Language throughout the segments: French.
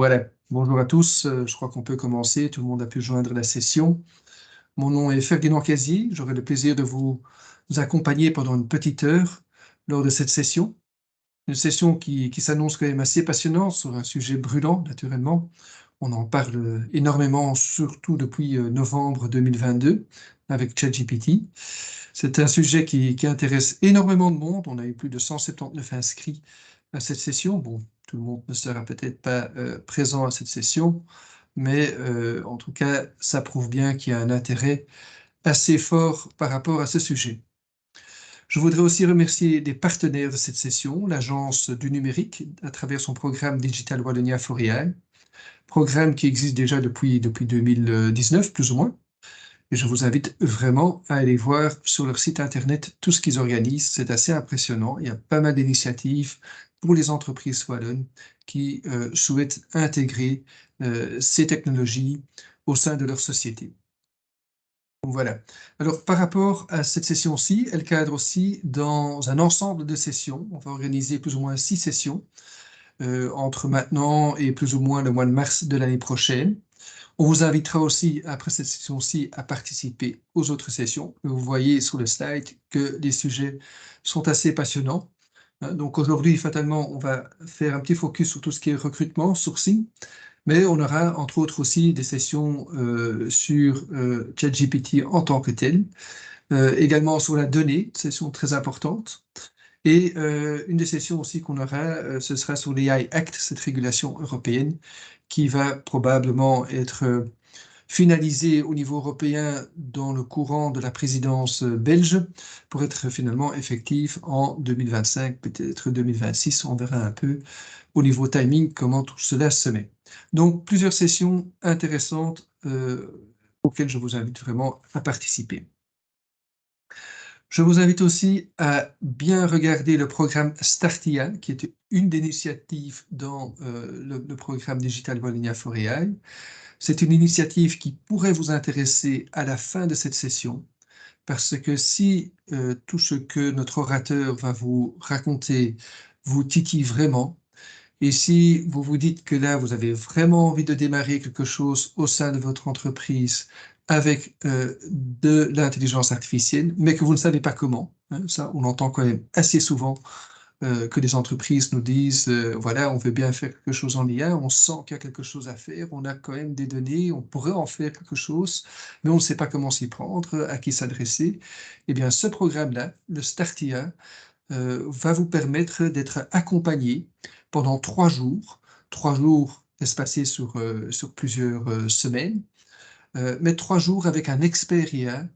Voilà, bonjour à tous, je crois qu'on peut commencer, tout le monde a pu joindre la session. Mon nom est Ferdinand Casier, j'aurai le plaisir de vous accompagner pendant une petite heure lors de cette session. Une session qui s'annonce quand même assez passionnante sur un sujet brûlant, naturellement. On en parle énormément, surtout depuis novembre 2022, avec ChatGPT. C'est un sujet qui intéresse énormément de monde. On a eu plus de 179 inscrits à cette session. Bon, tout le monde ne sera peut-être pas présent à cette session, mais en tout cas, ça prouve bien qu'il y a un intérêt assez fort par rapport à ce sujet. Je voudrais aussi remercier des partenaires de cette session, l'Agence du numérique, à travers son programme Digital Wallonia Forial, programme qui existe déjà depuis 2019, plus ou moins. Et je vous invite vraiment à aller voir sur leur site internet tout ce qu'ils organisent. C'est assez impressionnant. Il y a pas mal d'initiatives pour les entreprises wallonnes qui souhaitent intégrer ces technologies au sein de leur société. Donc voilà. Alors, par rapport à cette session-ci, elle cadre aussi dans un ensemble de sessions. On va organiser plus ou moins 6 sessions entre maintenant et plus ou moins le mois de mars de l'année prochaine. On vous invitera aussi, après cette session-ci, à participer aux autres sessions. Vous voyez sur le slide que les sujets sont assez passionnants. Donc aujourd'hui, fatalement, on va faire un petit focus sur tout ce qui est recrutement, sourcing, mais on aura entre autres aussi des sessions sur ChatGPT en tant que tel, également sur la donnée, session très importante. Et une des sessions aussi qu'on aura, ce sera sur l'AI Act, cette régulation européenne, qui va probablement être finalisée au niveau européen dans le courant de la présidence belge, pour être finalement effectif en 2025, peut-être 2026. On verra un peu au niveau timing comment tout cela se met. Donc plusieurs sessions intéressantes auxquelles je vous invite vraiment à participer. Je vous invite aussi à bien regarder le programme Startia, qui est une des initiatives dans le programme Digital Wallonia Forial. C'est une initiative qui pourrait vous intéresser à la fin de cette session, parce que si tout ce que notre orateur va vous raconter vous titille vraiment, et si vous vous dites que là, vous avez vraiment envie de démarrer quelque chose au sein de votre entreprise avec de l'intelligence artificielle, mais que vous ne savez pas comment, hein, ça, on entend quand même assez souvent que les entreprises nous disent, voilà, on veut bien faire quelque chose en IA, on sent qu'il y a quelque chose à faire, on a quand même des données, on pourrait en faire quelque chose, mais on ne sait pas comment s'y prendre, à qui s'adresser. Eh bien, ce programme-là, le Startia, va vous permettre d'être accompagné pendant 3 jours espacés sur plusieurs semaines, mais 3 jours avec un expert IA,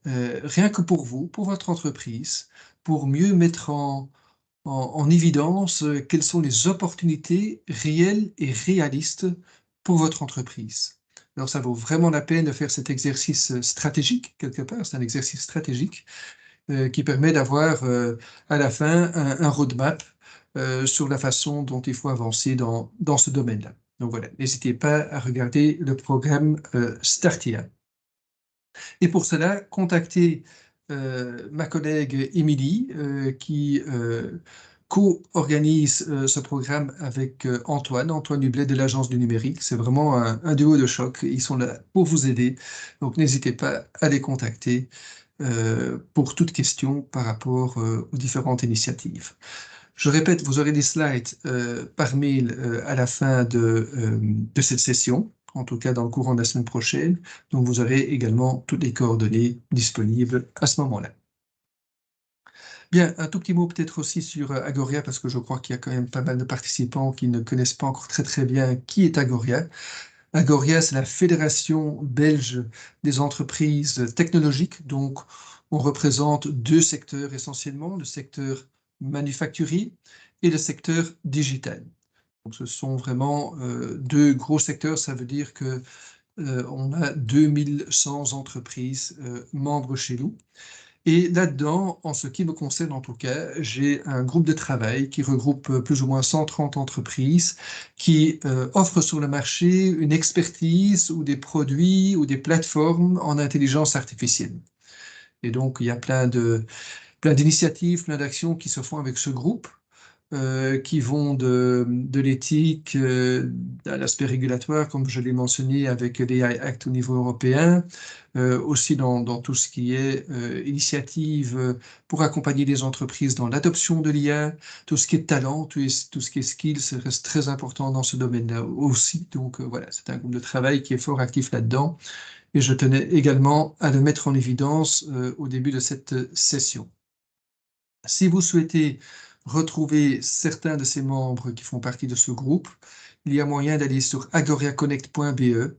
rien que pour vous, pour votre entreprise, pour mieux mettre en évidence quelles sont les opportunités réelles et réalistes pour votre entreprise. Alors ça vaut vraiment la peine de faire cet exercice stratégique, quelque part, c'est un exercice stratégique qui permet d'avoir à la fin un roadmap sur la façon dont il faut avancer dans ce domaine-là. Donc voilà, n'hésitez pas à regarder le programme Startia. Et pour cela, contactez ma collègue Émilie qui co-organise ce programme avec Antoine Hublet de l'Agence du numérique. C'est vraiment un duo de choc. Ils sont là pour vous aider. Donc n'hésitez pas à les contacter pour toute question par rapport aux différentes initiatives. Je répète, vous aurez des slides par mail à la fin de cette session, en tout cas dans le courant de la semaine prochaine. Donc vous aurez également toutes les coordonnées disponibles à ce moment-là. Bien, un tout petit mot peut-être aussi sur Agoria, parce que je crois qu'il y a quand même pas mal de participants qui ne connaissent pas encore très très bien qui est Agoria. Agoria, c'est la Fédération belge des entreprises technologiques. Donc, on représente 2 secteurs essentiellement, le secteur manufacturier et le secteur digital. Donc, ce sont vraiment 2 gros secteurs. Ça veut dire que on a 2100 entreprises membres chez nous. Et là-dedans, en ce qui me concerne en tout cas, j'ai un groupe de travail qui regroupe plus ou moins 130 entreprises qui offrent sur le marché une expertise ou des produits ou des plateformes en intelligence artificielle. Et donc, il y a plein d'initiatives, plein d'actions qui se font avec ce groupe. qui vont de l'éthique à l'aspect régulatoire, comme je l'ai mentionné avec l'AI Act au niveau européen, aussi dans tout ce qui est initiative pour accompagner les entreprises dans l'adoption de l'IA, tout ce qui est talent, tout ce qui est skills, ça reste très important dans ce domaine-là aussi. Donc voilà, c'est un groupe de travail qui est fort actif là-dedans. Et je tenais également à le mettre en évidence au début de cette session. Si vous souhaitez retrouver certains de ces membres qui font partie de ce groupe, il y a moyen d'aller sur agoriaconnect.be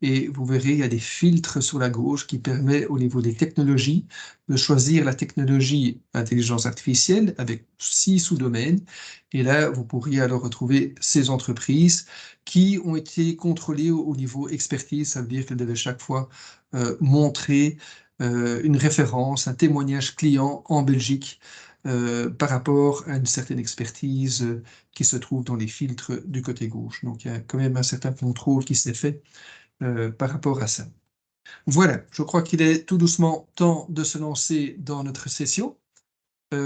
et vous verrez, il y a des filtres sur la gauche qui permettent au niveau des technologies de choisir la technologie intelligence artificielle avec 6 sous-domaines. Et là, vous pourriez alors retrouver ces entreprises qui ont été contrôlées au niveau expertise. Ça veut dire qu'elles devaient chaque fois montrer une référence, un témoignage client en Belgique par rapport à une certaine expertise qui se trouve dans les filtres du côté gauche. Donc, il y a quand même un certain contrôle qui s'est fait par rapport à ça. Voilà, je crois qu'il est tout doucement temps de se lancer dans notre session.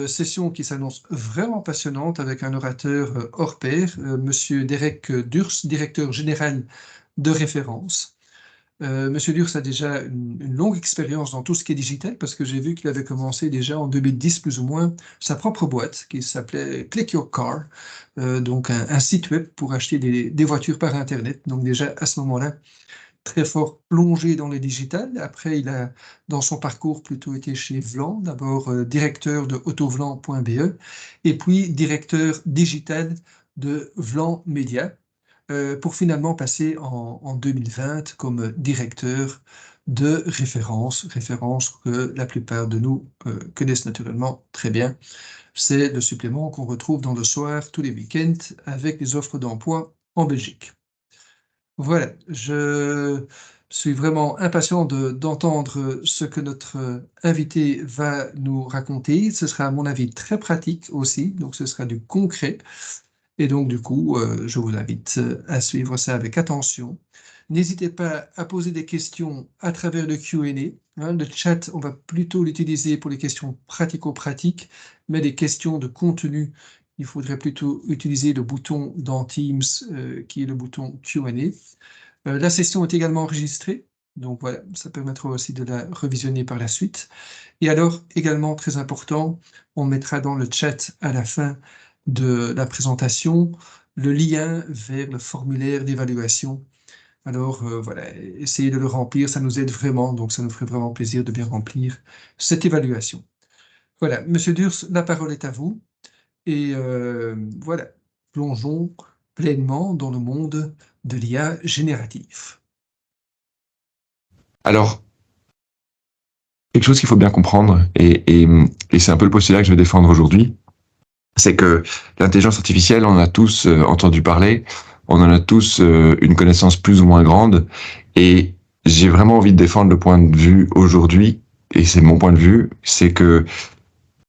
Session qui s'annonce vraiment passionnante avec un orateur hors pair, Monsieur Derek Durs, directeur général de référence. Monsieur Durs a déjà une longue expérience dans tout ce qui est digital parce que j'ai vu qu'il avait commencé déjà en 2010 plus ou moins sa propre boîte qui s'appelait Click Your Car, donc un site web pour acheter des voitures par Internet. Donc déjà à ce moment-là, très fort plongé dans le digital. Après, il a, dans son parcours, plutôt été chez Vlan, d'abord directeur de autovlan.be et puis directeur digital de Vlan Media, pour finalement passer en 2020 comme directeur de référence que la plupart de nous connaissent naturellement très bien. C'est le supplément qu'on retrouve dans le soir tous les week-ends avec les offres d'emploi en Belgique. Voilà, je suis vraiment impatient d'entendre ce que notre invité va nous raconter. Ce sera à mon avis très pratique aussi, donc ce sera du concret. Et donc du coup, je vous invite à suivre ça avec attention. N'hésitez pas à poser des questions à travers le Q&A. Le chat, on va plutôt l'utiliser pour les questions pratico-pratiques, mais les questions de contenu, il faudrait plutôt utiliser le bouton dans Teams, qui est le bouton Q&A. La session est également enregistrée, donc voilà, ça permettra aussi de la revisionner par la suite. Et alors, également très important, on mettra dans le chat à la fin de la présentation le lien vers le formulaire d'évaluation. Alors voilà, essayez de le remplir, ça nous aide vraiment, donc ça nous ferait vraiment plaisir de bien remplir cette évaluation. Voilà, Monsieur Durs, la parole est à vous. Et voilà, plongeons pleinement dans le monde de l'IA générative. Alors, quelque chose qu'il faut bien comprendre, et c'est un peu le postulat que je vais défendre aujourd'hui, c'est que l'intelligence artificielle, on en a tous entendu parler, on en a tous une connaissance plus ou moins grande, et j'ai vraiment envie de défendre le point de vue aujourd'hui, et c'est mon point de vue, c'est que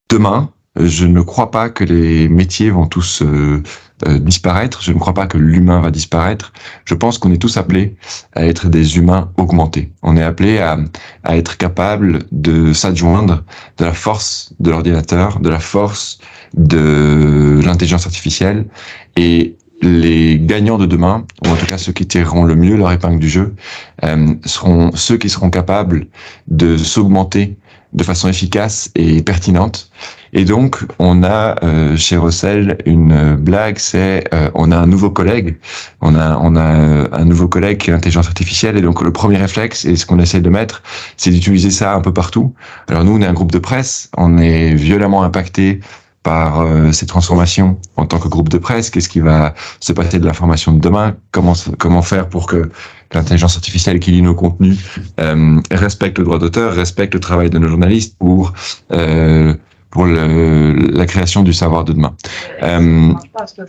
demain, je ne crois pas que les métiers vont tous disparaître, je ne crois pas que l'humain va disparaître, je pense qu'on est tous appelés à être des humains augmentés. On est appelés à être capable de s'adjoindre de la force de l'ordinateur, de la force de l'intelligence artificielle, et les gagnants de demain, ou en tout cas ceux qui tireront le mieux leur épingle du jeu, seront ceux qui seront capables de s'augmenter de façon efficace et pertinente. Et donc, on a chez Rossel une blague, c'est on a un nouveau collègue, on a un nouveau collègue qui est l'intelligence artificielle, et donc le premier réflexe, et ce qu'on essaie de mettre, c'est d'utiliser ça un peu partout. Alors nous, on est un groupe de presse, on est violemment impacté par ces transformations en tant que groupe de presse. Qu'est-ce qui va se passer de l'information de demain? Comment faire pour que l'intelligence artificielle qui lit nos contenus respecte le droit d'auteur, respecte le travail de nos journalistes pour la création du savoir de demain.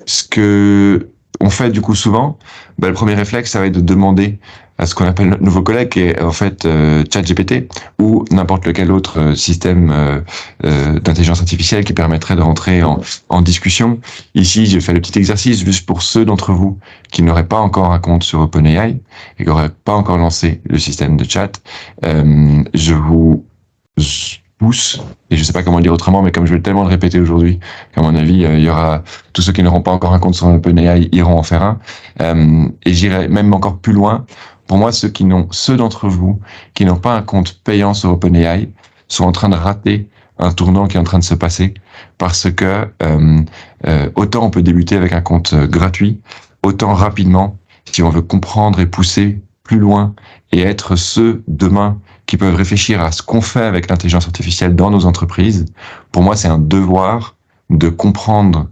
Ce que on fait du coup souvent, le premier réflexe, ça va être de demander à ce qu'on appelle notre nouveau collègue, qui est en fait ChatGPT ou n'importe lequel autre système d'intelligence artificielle qui permettrait de rentrer en discussion. Ici, j'ai fait le petit exercice juste pour ceux d'entre vous qui n'auraient pas encore un compte sur OpenAI et qui n'auraient pas encore lancé le système de chat. Je vous pousse, et je sais pas comment le dire autrement, mais comme je vais tellement le répéter aujourd'hui, qu'à mon avis, il y aura tous ceux qui n'auront pas encore un compte sur OpenAI iront en faire un. Et j'irai même encore plus loin. Pour moi, ceux d'entre vous qui n'ont pas un compte payant sur OpenAI sont en train de rater un tournant qui est en train de se passer, parce que autant on peut débuter avec un compte gratuit, autant rapidement, si on veut comprendre et pousser plus loin et être ceux demain qui peuvent réfléchir à ce qu'on fait avec l'intelligence artificielle dans nos entreprises, pour moi, c'est un devoir de comprendre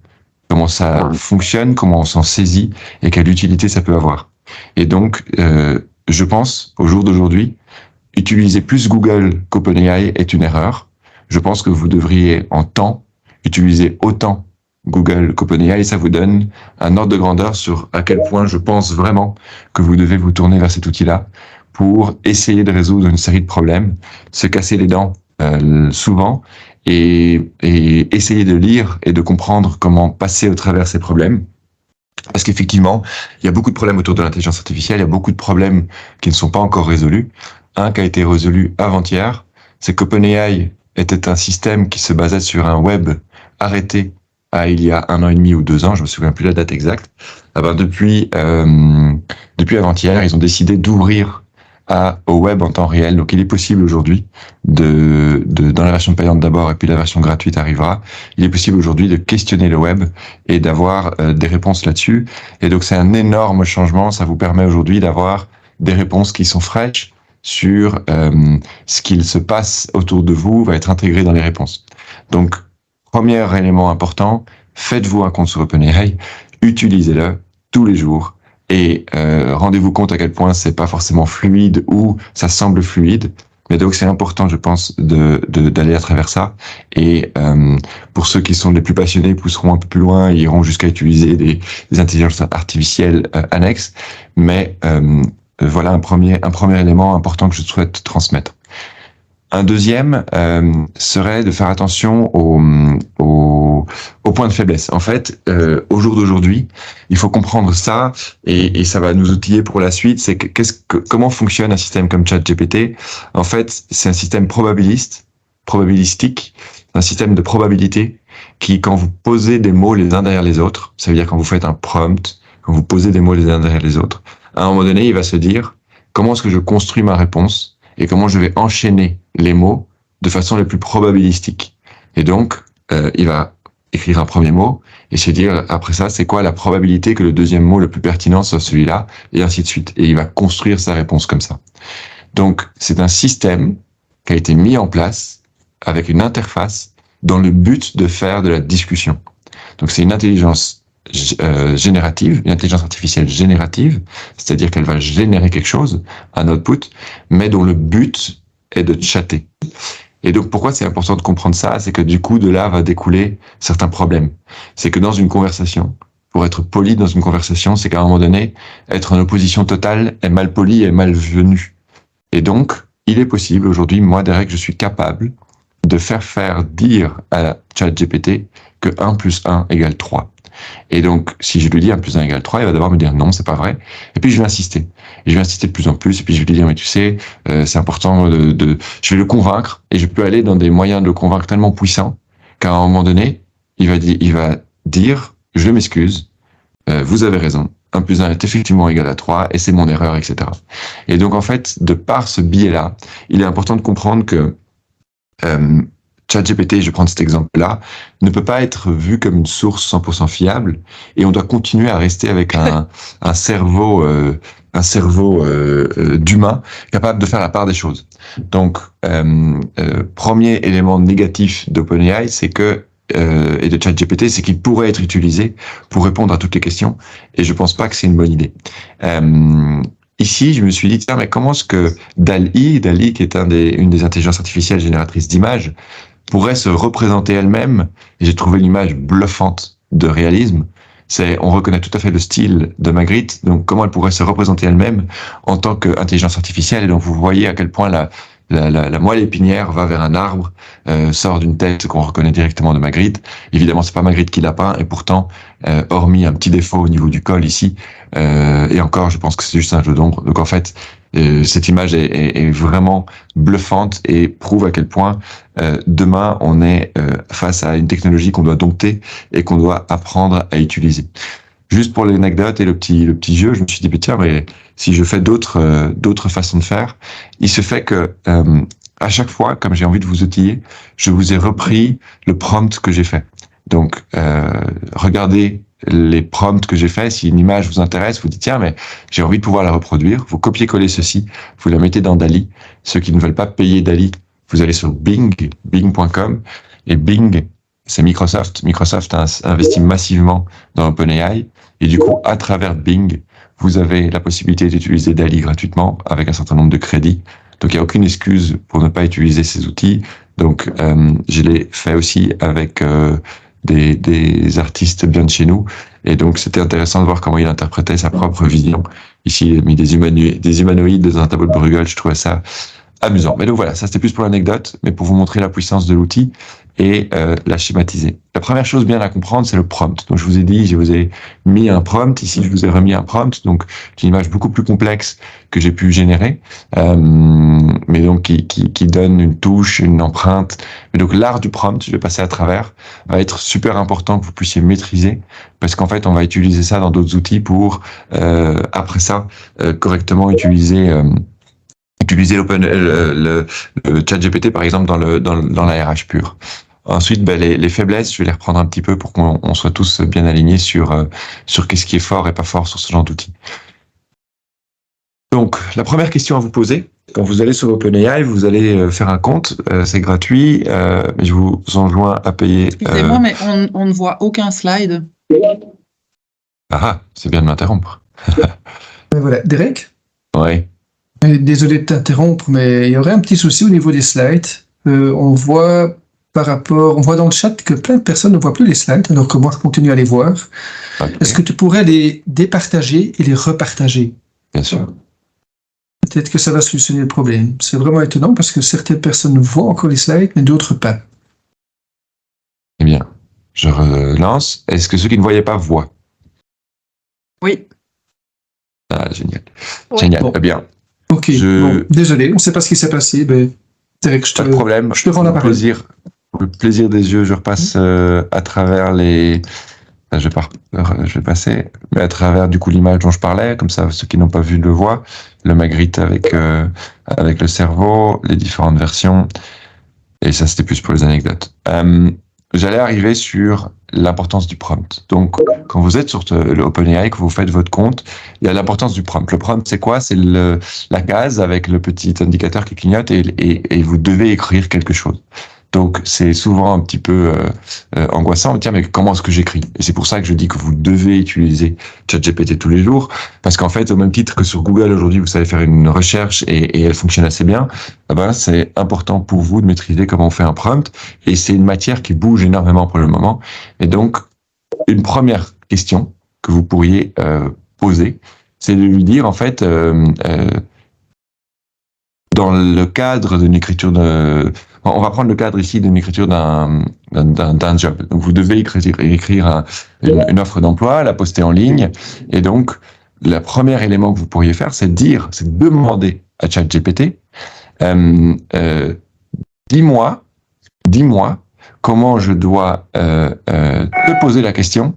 comment ça fonctionne, comment on s'en saisit et quelle utilité ça peut avoir. Et donc, je pense, au jour d'aujourd'hui, utiliser plus Google qu'OpenAI est une erreur. Je pense que vous devriez, en temps, utiliser autant Google qu'OpenAI, et ça vous donne un ordre de grandeur sur à quel point je pense vraiment que vous devez vous tourner vers cet outil-là pour essayer de résoudre une série de problèmes, se casser les dents souvent, et essayer de lire et de comprendre comment passer au travers ces problèmes. Parce qu'effectivement, il y a beaucoup de problèmes autour de l'intelligence artificielle, il y a beaucoup de problèmes qui ne sont pas encore résolus. Un qui a été résolu avant-hier, c'est qu'OpenAI était un système qui se basait sur un web arrêté il y a 1 an et demi ou 2 ans, je me souviens plus la date exacte. Depuis avant-hier, ils ont décidé d'ouvrir au web en temps réel. Donc il est possible aujourd'hui dans la version payante d'abord, et puis la version gratuite arrivera, il est possible aujourd'hui de questionner le web et d'avoir des réponses là-dessus. Et donc c'est un énorme changement, ça vous permet aujourd'hui d'avoir des réponses qui sont fraîches sur ce qu'il se passe autour de vous, va être intégré dans les réponses. Donc, premier élément important, faites-vous un compte sur OpenAI, utilisez-le tous les jours, et rendez-vous compte à quel point c'est pas forcément fluide ou ça semble fluide. Mais donc c'est important, je pense, d'aller à travers ça. Et pour ceux qui sont les plus passionnés, pousseront un peu plus loin, ils iront jusqu'à utiliser des intelligences artificielles annexes. Mais voilà un premier élément important que je souhaite transmettre. Un deuxième serait de faire attention aux points de faiblesse. En fait, au jour d'aujourd'hui, il faut comprendre ça, et ça va nous outiller pour la suite. C'est comment fonctionne un système comme ChatGPT. En fait, c'est un système probabilistique, un système de probabilité qui, quand vous posez des mots les uns derrière les autres, ça veut dire quand vous faites un prompt, quand vous posez des mots les uns derrière les autres, à un moment donné, il va se dire comment est-ce que je construis ma réponse et comment je vais enchaîner les mots de façon la plus probabilistique. Et donc, il va écrire un premier mot et se dire, après ça, c'est quoi la probabilité que le deuxième mot le plus pertinent soit celui-là, et ainsi de suite. Et il va construire sa réponse comme ça. Donc, c'est un système qui a été mis en place avec une interface dans le but de faire de la discussion. Donc, c'est une intelligence générative, une intelligence artificielle générative, c'est-à-dire qu'elle va générer quelque chose, un output, mais dont le but est de chatter. Et donc, pourquoi c'est important de comprendre ça? C'est que du coup, de là va découler certains problèmes. C'est que dans une conversation, pour être poli dans une conversation, c'est qu'à un moment donné, être en opposition totale est mal poli et malvenu. Et donc, il est possible aujourd'hui, moi, Derek, je suis capable de faire dire à ChatGPT que 1 plus 1 égale 3. Et donc, si je lui dis 1 plus 1 égale 3, il va d'abord me dire non, c'est pas vrai. Et puis, je vais insister. Et je vais insister de plus en plus. Et puis, je vais lui dire, mais tu sais, c'est important je vais le convaincre. Et je peux aller dans des moyens de le convaincre tellement puissants qu'à un moment donné, il va dire, je m'excuse, vous avez raison. 1 plus 1 est effectivement égal à 3 et c'est mon erreur, etc. Et donc, en fait, de par ce biais-là, il est important de comprendre que ChatGPT, je vais prendre cet exemple-là, ne peut pas être vu comme une source 100% fiable, et on doit continuer à rester avec un cerveau d'humain capable de faire la part des choses. Donc, premier élément négatif d'OpenAI, c'est que et de ChatGPT, c'est qu'il pourrait être utilisé pour répondre à toutes les questions, et je pense pas que c'est une bonne idée. Ici, je me suis dit, tiens, mais comment est-ce que DALL-E, qui est une des intelligences artificielles génératrices d'images, pourrait se représenter elle-même? Et j'ai trouvé l'image bluffante de réalisme. On reconnaît tout à fait le style de Magritte, donc comment elle pourrait se représenter elle-même en tant qu'intelligence artificielle. Et donc vous voyez à quel point la moelle épinière va vers un arbre, sort d'une tête qu'on reconnaît directement de Magritte. Évidemment, c'est pas Magritte qui l'a peint, et pourtant, hormis un petit défaut au niveau du col ici, et encore, je pense que c'est juste un jeu d'ombre. Donc en fait, Cette image est vraiment bluffante et prouve à quel point demain on est face à une technologie qu'on doit dompter et qu'on doit apprendre à utiliser. Juste pour l'anecdote et le petit jeu, je me suis dit, tiens, mais si je fais d'autres façons de faire, il se fait que à chaque fois, comme j'ai envie de vous outiller, je vous ai repris le prompt que j'ai fait. Donc, regardez les prompts que j'ai fait. Si une image vous intéresse, vous dites, tiens, mais j'ai envie de pouvoir la reproduire. Vous copiez-coller ceci, vous la mettez dans DALL-E. Ceux qui ne veulent pas payer DALL-E, vous allez sur bing.com, et Bing, c'est Microsoft. Microsoft a investi massivement dans OpenAI, et du coup, à travers Bing, vous avez la possibilité d'utiliser DALL-E gratuitement avec un certain nombre de crédits. Donc, il n'y a aucune excuse pour ne pas utiliser ces outils. Donc, je l'ai fait aussi avec des artistes bien de chez nous. Et donc, c'était intéressant de voir comment il interprétait sa propre vision. Ici, il a mis des humanoïdes dans un tableau de Bruegel. Je trouvais ça amusant. Mais donc voilà, ça c'était plus pour l'anecdote, mais pour vous montrer la puissance de l'outil et la schématiser. La première chose bien à comprendre, c'est le prompt. Donc je vous ai dit, je vous ai mis un prompt. Ici, je vous ai remis un prompt, donc une image beaucoup plus complexe que j'ai pu générer, mais donc qui donne une touche, une empreinte. Mais donc l'art du prompt, je vais passer à travers, va être super important que vous puissiez maîtriser, parce qu'en fait, on va utiliser ça dans d'autres outils pour après ça correctement utiliser le ChatGPT par exemple dans la RH pure. Ensuite, les faiblesses, je vais les reprendre un petit peu pour qu'on soit tous bien alignés sur qu'est-ce qui est fort et pas fort sur ce genre d'outils. Donc, la première question à vous poser, quand vous allez sur OpenAI, vous allez faire un compte, c'est gratuit, mais je vous enjoins à payer. Excusez-moi, mais on ne voit aucun slide. C'est bien de m'interrompre. Voilà, Derek? Oui. Désolé de t'interrompre, mais il y aurait un petit souci au niveau des slides. On voit dans le chat que plein de personnes ne voient plus les slides, alors que moi je continue à les voir. Okay. Est-ce que tu pourrais les départager et les repartager? Bien sûr. Peut-être que ça va solutionner le problème. C'est vraiment étonnant parce que certaines personnes voient encore les slides, mais d'autres pas. Eh bien, je relance. Est-ce que ceux qui ne voyaient pas voient? Oui. Génial. Oui. Génial. Bon. Eh bien. Ok. Bon, désolé, on ne sait pas ce qui s'est passé. Mais Derek, pas de problème. Je te rends la parole. Le plaisir des yeux, je repasse à travers les. Je vais passer, mais à travers du coup l'image dont je parlais, comme ça ceux qui n'ont pas vu le voient, le Magritte avec le cerveau, les différentes versions, et ça c'était plus pour les anecdotes. J'allais arriver sur l'importance du prompt. Donc quand vous êtes sur l'OpenAI, que vous faites votre compte, il y a l'importance du prompt. Le prompt c'est quoi? C'est la case avec le petit indicateur qui clignote et vous devez écrire quelque chose. Donc, c'est souvent un petit peu angoissant. Tiens, mais comment est-ce que j'écris? Et c'est pour ça que je dis que vous devez utiliser ChatGPT tous les jours. Parce qu'en fait, au même titre que sur Google, aujourd'hui, vous savez faire une recherche et elle fonctionne assez bien. C'est important pour vous de maîtriser comment on fait un prompt. Et c'est une matière qui bouge énormément pour le moment. Et donc, une première question que vous pourriez poser, c'est de lui dire, en fait, dans le cadre d'une écriture on va prendre le cadre ici d'une écriture d'un job. Donc, vous devez écrire une offre d'emploi, la poster en ligne. Et donc, le premier élément que vous pourriez faire, c'est demander à ChatGPT, dis-moi comment je dois te poser la question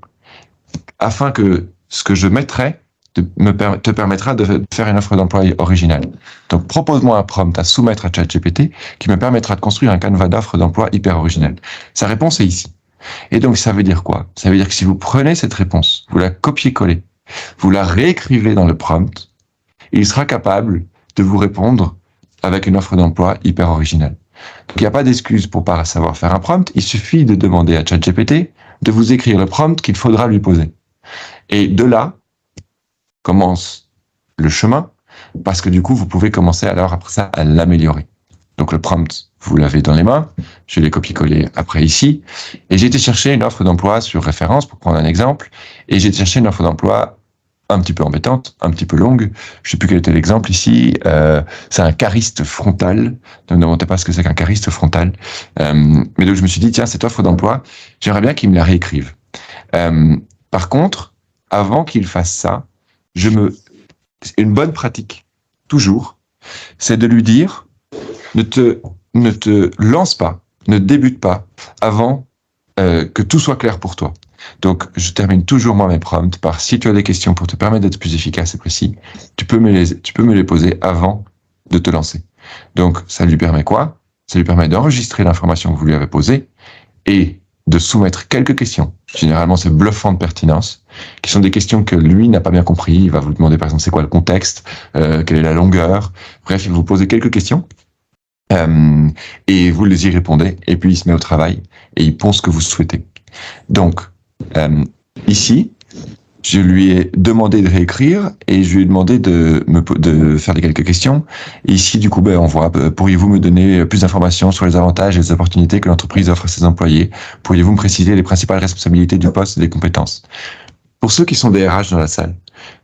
afin que ce que je mettrai te permettra de faire une offre d'emploi originale. Donc, propose-moi un prompt à soumettre à ChatGPT qui me permettra de construire un canevas d'offre d'emploi hyper original. Sa réponse est ici. Et donc, ça veut dire quoi? Ça veut dire que si vous prenez cette réponse, vous la copiez-collez, vous la réécrivez dans le prompt, il sera capable de vous répondre avec une offre d'emploi hyper originale. Donc, il n'y a pas d'excuse pour pas savoir faire un prompt. Il suffit de demander à ChatGPT de vous écrire le prompt qu'il faudra lui poser. Et de là, commence le chemin, parce que du coup, vous pouvez commencer alors après ça à l'améliorer. Donc le prompt, vous l'avez dans les mains, je l'ai copié-collé après ici, et j'ai été chercher une offre d'emploi sur référence, pour prendre un exemple, et j'ai été chercher une offre d'emploi un petit peu embêtante, un petit peu longue, je sais plus quel était l'exemple ici, c'est un cariste frontal, ne me demandez pas ce que c'est qu'un cariste frontal, mais donc je me suis dit, tiens, cette offre d'emploi, j'aimerais bien qu'il me la réécrive. Par contre, avant qu'il fasse ça, une bonne pratique toujours, c'est de lui dire ne te lance pas, ne débute pas avant que tout soit clair pour toi. Donc, je termine toujours moi mes prompts par si tu as des questions pour te permettre d'être plus efficace et précis, tu peux me les poser avant de te lancer. Donc, ça lui permet quoi? Ça lui permet d'enregistrer l'information que vous lui avez posée et de soumettre quelques questions. Généralement, c'est bluffant de pertinence, qui sont des questions que lui n'a pas bien compris. Il va vous demander, par exemple, c'est quoi le contexte, quelle est la longueur. Bref, il va vous poser quelques questions. Et vous les y répondez, et puis il se met au travail, et il pond ce que vous souhaitez. Donc, ici, je lui ai demandé de réécrire, et je lui ai demandé de faire quelques questions. Et ici, du coup, on voit, pourriez-vous me donner plus d'informations sur les avantages et les opportunités que l'entreprise offre à ses employés? Pourriez-vous me préciser les principales responsabilités du poste et des compétences? Pour ceux qui sont des RH dans la salle,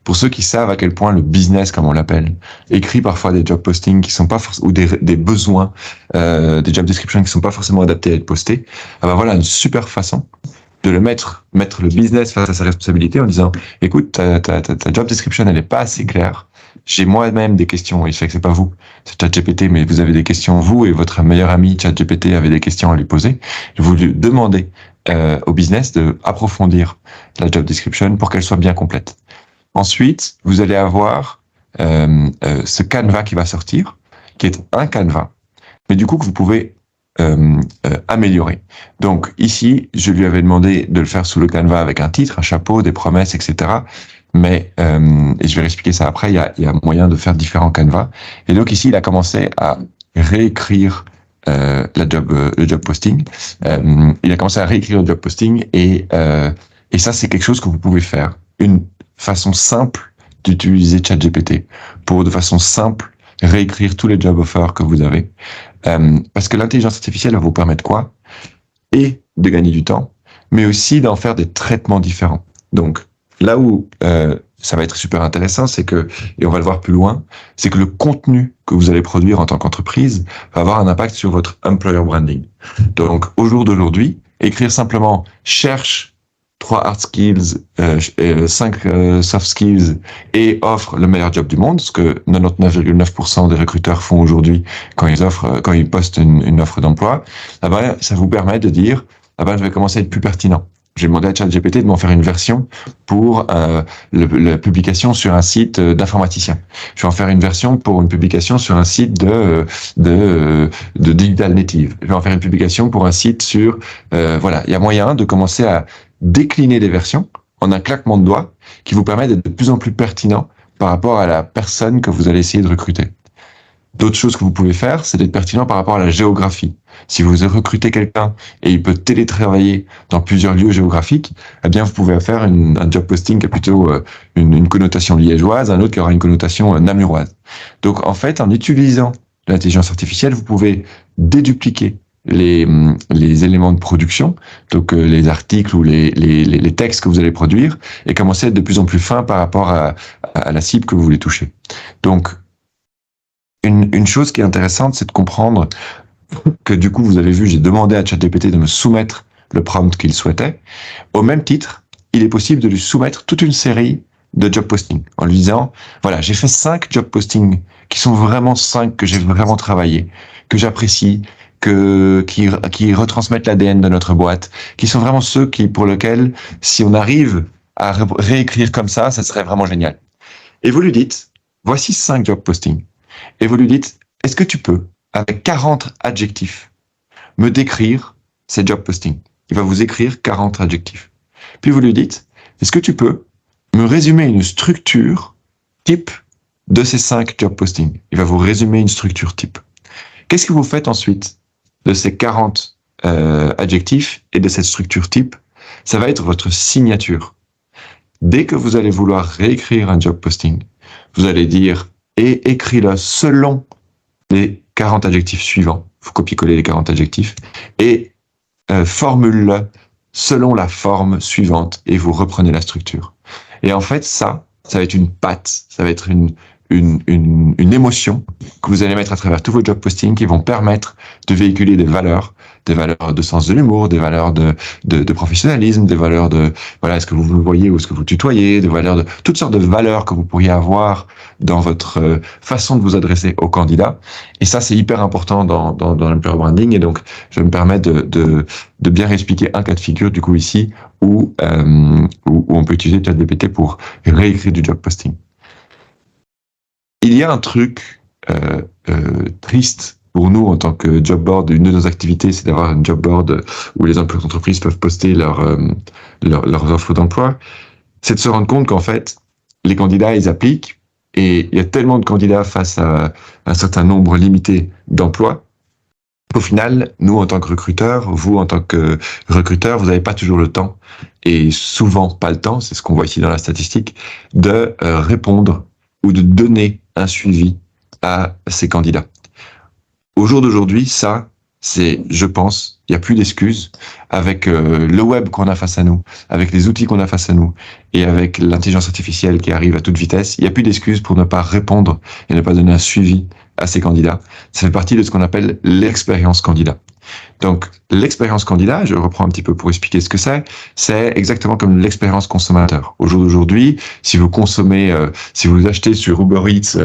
pour ceux qui savent à quel point le business, comme on l'appelle, écrit parfois des job postings qui sont pas ou des besoins, des job descriptions qui sont pas forcément adaptés à être postés, voilà une super façon de mettre le business face à sa responsabilité en disant, écoute, ta job description, elle est pas assez claire. J'ai moi-même des questions, il fait que c'est pas vous, c'est ChatGPT, mais vous avez des questions, vous et votre meilleur ami ChatGPT avez des questions à lui poser. Vous lui demandez au business de approfondir la job description pour qu'elle soit bien complète. Ensuite, vous allez avoir ce canevas qui va sortir, qui est un canevas, mais du coup que vous pouvez améliorer. Donc ici, je lui avais demandé de le faire sous le canevas avec un titre, un chapeau, des promesses, etc. Mais, et je vais expliquer ça après, il y a moyen de faire différents canevas. Et donc ici, il a commencé à réécrire le job posting. Il a commencé à réécrire le job posting et ça, c'est quelque chose que vous pouvez faire. Une façon simple d'utiliser ChatGPT pour, de façon simple, réécrire tous les job offers que vous avez. Parce que l'intelligence artificielle va vous permettre quoi? Et de gagner du temps, mais aussi d'en faire des traitements différents. Donc, là où ça va être super intéressant, c'est que, et on va le voir plus loin, c'est que le contenu que vous allez produire en tant qu'entreprise va avoir un impact sur votre employer branding. Donc, au jour d'aujourd'hui, écrire simplement « cherche 3 hard skills, 5 soft skills et offre le meilleur job du monde », ce que 99,9% des recruteurs font aujourd'hui quand ils postent une offre d'emploi, ça vous permet de dire je vais commencer à être plus pertinent. J'ai demandé à ChatGPT de m'en faire une version pour la publication sur un site d'informaticien. Je vais en faire une version pour une publication sur un site de digital native. Je vais en faire une publication pour un site sur il y a moyen de commencer à décliner des versions en un claquement de doigts qui vous permet d'être de plus en plus pertinent par rapport à la personne que vous allez essayer de recruter. D'autres choses que vous pouvez faire, c'est d'être pertinent par rapport à la géographie. Si vous recrutez quelqu'un et il peut télétravailler dans plusieurs lieux géographiques, eh bien, vous pouvez faire un job posting qui a plutôt une connotation liégeoise, un autre qui aura une connotation namuroise. Donc, en fait, en utilisant l'intelligence artificielle, vous pouvez dédupliquer les éléments de production, donc les articles ou les textes que vous allez produire, et commencer à être de plus en plus fin par rapport à la cible que vous voulez toucher. Donc, une chose qui est intéressante, c'est de comprendre que du coup, vous avez vu, j'ai demandé à ChatGPT de me soumettre le prompt qu'il souhaitait. Au même titre, il est possible de lui soumettre toute une série de job postings en lui disant, voilà, j'ai fait 5 job postings qui sont vraiment 5 que j'ai vraiment travaillé, que j'apprécie, qui retransmettent l'ADN de notre boîte, qui sont vraiment ceux pour lesquels, si on arrive à réécrire comme ça serait vraiment génial. Et vous lui dites, voici 5 job postings. Et vous lui dites, est-ce que tu peux, avec 40 adjectifs, me décrire ces job postings? Il va vous écrire 40 adjectifs. Puis vous lui dites, est-ce que tu peux me résumer une structure type de ces 5 job postings? Il va vous résumer une structure type. Qu'est-ce que vous faites ensuite de ces 40 adjectifs et de cette structure type? Ça va être votre signature. Dès que vous allez vouloir réécrire un job posting, vous allez dire et écris-le selon les 40 adjectifs suivants. Vous copiez-collez les 40 adjectifs et formule-le selon la forme suivante et vous reprenez la structure. Et en fait, ça va être une patte, ça va être une émotion que vous allez mettre à travers tous vos job postings qui vont permettre de véhiculer des valeurs de sens de l'humour, des valeurs de professionnalisme, des valeurs voilà, est-ce que vous vous voyez ou est-ce que vous tutoyez, des valeurs toutes sortes de valeurs que vous pourriez avoir dans votre façon de vous adresser aux candidats. Et ça, c'est hyper important dans l'employer branding. Et donc, je me permets de bien expliquer un cas de figure, du coup, ici, où on peut utiliser ChatGPT pour réécrire du job posting. Il y a un truc triste pour nous en tant que job board. Une de nos activités, c'est d'avoir un job board où les employeurs d'entreprise peuvent poster leurs offres d'emploi. C'est de se rendre compte qu'en fait, les candidats, ils appliquent et il y a tellement de candidats face à un certain nombre limité d'emplois. Au final, nous, en tant que recruteurs, vous, en tant que recruteur, vous n'avez pas toujours le temps, et souvent pas le temps, c'est ce qu'on voit ici dans la statistique, de répondre ou de donner un suivi à ces candidats. Au jour d'aujourd'hui, ça, c'est, je pense, il n'y a plus d'excuses. Avec le web qu'on a face à nous, avec les outils qu'on a face à nous, et avec l'intelligence artificielle qui arrive à toute vitesse, il n'y a plus d'excuses pour ne pas répondre et ne pas donner un suivi à ces candidats. Ça fait partie de ce qu'on appelle l'expérience candidat. Donc, l'expérience candidat, je reprends un petit peu pour expliquer ce que c'est exactement comme l'expérience consommateur. Au jour d'aujourd'hui, si vous consommez, si vous achetez sur Uber Eats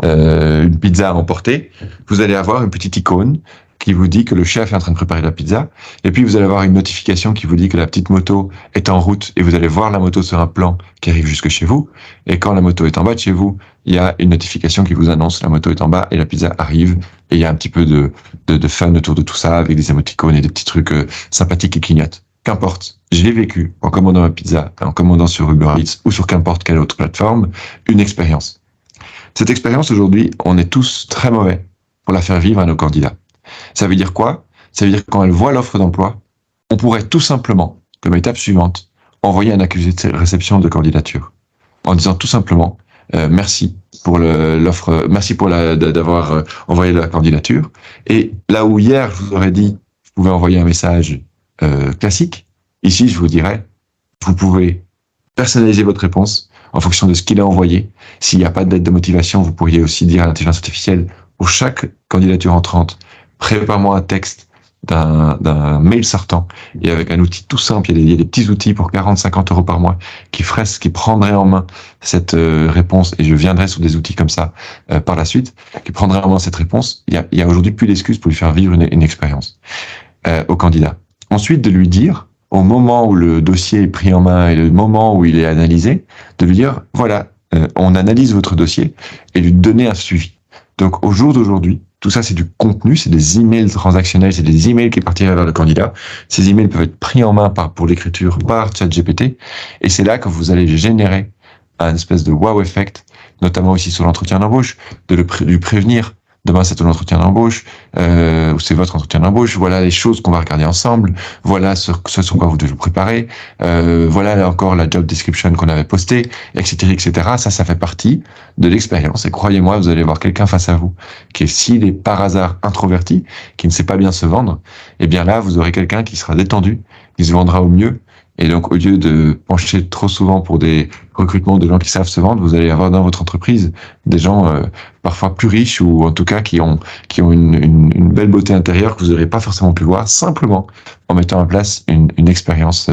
une pizza à emporter, vous allez avoir une petite icône qui vous dit que le chef est en train de préparer la pizza, et puis vous allez avoir une notification qui vous dit que la petite moto est en route, et vous allez voir la moto sur un plan qui arrive jusque chez vous, et quand la moto est en bas de chez vous, il y a une notification qui vous annonce la moto est en bas et la pizza arrive, et il y a un petit peu de fun autour de tout ça, avec des émoticônes et des petits trucs sympathiques qui clignotent. Qu'importe, je l'ai vécu en commandant ma pizza, en commandant sur Uber Eats ou sur qu'importe quelle autre plateforme, une expérience. Cette expérience, aujourd'hui, on est tous très mauvais pour la faire vivre à nos candidats. Ça veut dire quoi? Ça veut dire que quand elle voit l'offre d'emploi, on pourrait tout simplement, comme étape suivante, envoyer un accusé de réception de candidature. En disant tout simplement, merci pour l'offre, merci pour d'avoir envoyé la candidature. Et là où hier, je vous aurais dit, vous pouvez envoyer un message classique, ici, je vous dirais, vous pouvez personnaliser votre réponse en fonction de ce qu'il a envoyé. S'il n'y a pas de lettre de motivation, vous pourriez aussi dire à l'intelligence artificielle, pour chaque candidature entrante, prépare-moi un texte d'un mail sortant, et avec un outil tout simple, il y a des petits outils pour 40-50 € par mois qui prendraient en main cette réponse, et je viendrai sur des outils comme ça par la suite, qui prendraient en main cette réponse. Il y a aujourd'hui plus d'excuses pour lui faire vivre une expérience au candidat. Ensuite, de lui dire, au moment où le dossier est pris en main et le moment où il est analysé, de lui dire, voilà, on analyse votre dossier, et lui donner un suivi. Donc, au jour d'aujourd'hui, tout ça, c'est du contenu, c'est des emails transactionnels, c'est des emails qui partiraient vers le candidat. Ces emails peuvent être pris en main pour l'écriture par ChatGPT, et c'est là que vous allez générer un espèce de wow effect, notamment aussi sur l'entretien d'embauche, de lui prévenir. Demain, c'est ton entretien d'embauche, ou c'est votre entretien d'embauche. Voilà les choses qu'on va regarder ensemble. Voilà ce sur quoi vous devez vous préparer. Voilà là encore la job description qu'on avait postée, etc., etc. Ça fait partie de l'expérience. Et croyez-moi, vous allez voir quelqu'un face à vous qui est, s'il est par hasard introverti, qui ne sait pas bien se vendre, eh bien là, vous aurez quelqu'un qui sera détendu, qui se vendra au mieux. Et donc, au lieu de pencher trop souvent pour des recrutements de gens qui savent se vendre, vous allez avoir dans votre entreprise des gens parfois plus riches, ou en tout cas qui ont une belle beauté intérieure que vous n'aurez pas forcément pu voir, simplement en mettant en place une expérience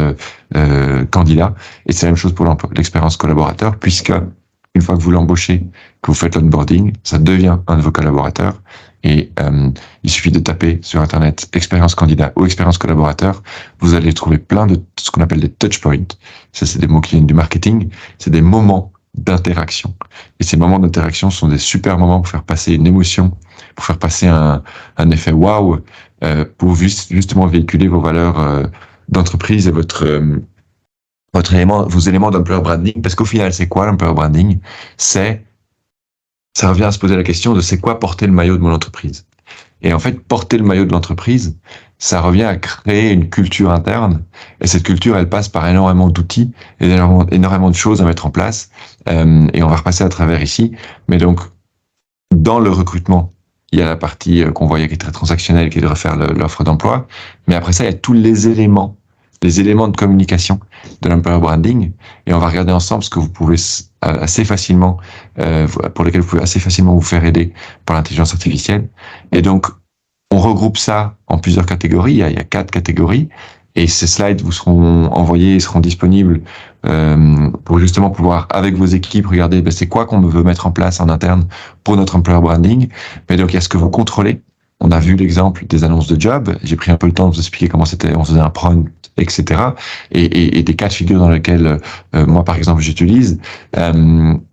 candidat. Et c'est la même chose pour l'expérience collaborateur, puisque une fois que vous l'embauchez, que vous faites l'onboarding, ça devient un de vos collaborateurs. Et il suffit de taper sur Internet expérience candidat ou expérience collaborateur. Vous allez trouver plein de ce qu'on appelle des touch points. Ça, c'est des mots qui viennent du marketing. C'est des moments d'interaction. Et ces moments d'interaction sont des super moments pour faire passer une émotion, pour faire passer un effet wow, pour justement véhiculer vos valeurs d'entreprise et vos éléments d'employer branding. Parce qu'au final, c'est quoi l'employer branding? Ça revient à se poser la question de c'est quoi porter le maillot de mon entreprise. Et en fait, porter le maillot de l'entreprise, ça revient à créer une culture interne. Et cette culture, elle passe par énormément d'outils, et énormément de choses à mettre en place. Et on va repasser à travers ici. Mais donc, dans le recrutement, il y a la partie qu'on voyait qui est très transactionnelle, qui est de refaire l'offre d'emploi. Mais après ça, il y a tous les éléments les éléments de communication de l'employer branding, et on va regarder ensemble ce que vous pouvez assez facilement, pour lesquels vous pouvez assez facilement vous faire aider par l'intelligence artificielle. Et donc, on regroupe ça en plusieurs catégories. Il y a 4 catégories. Et ces slides vous seront envoyés et seront disponibles pour justement pouvoir, avec vos équipes, regarder c'est quoi qu'on veut mettre en place en interne pour notre employer branding. Mais donc, il y a ce que vous contrôlez. On a vu l'exemple des annonces de job. J'ai pris un peu le temps de vous expliquer comment c'était, on faisait un prompt, etc. Et des cas de figure dans lesquels moi, par exemple, j'utilise.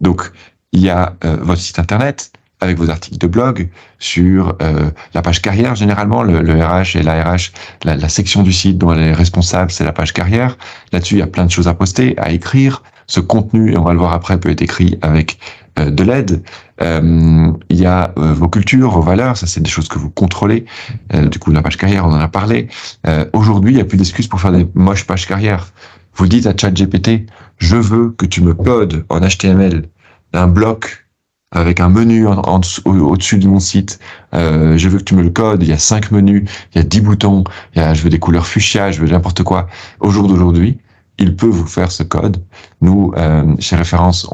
Donc, il y a votre site internet avec vos articles de blog sur la page carrière. Généralement, le RH et la RH, la section du site dont elle est responsable, c'est la page carrière. Là-dessus, il y a plein de choses à poster, à écrire. Ce contenu, et on va le voir après, peut être écrit avec de l'aide. Il y a vos cultures, vos valeurs, ça c'est des choses que vous contrôlez. Du coup, la page carrière, on en a parlé. Aujourd'hui, il n'y a plus d'excuses pour faire des moches pages carrière. Vous dites à ChatGPT, je veux que tu me codes en HTML un bloc avec un menu au-dessus de mon site. Je veux que tu me le codes. Il y a 5 menus, il y a 10 boutons, je veux des couleurs fuchsia, je veux n'importe quoi. Au jour d'aujourd'hui, il peut vous faire ce code. Nous, chez Référence,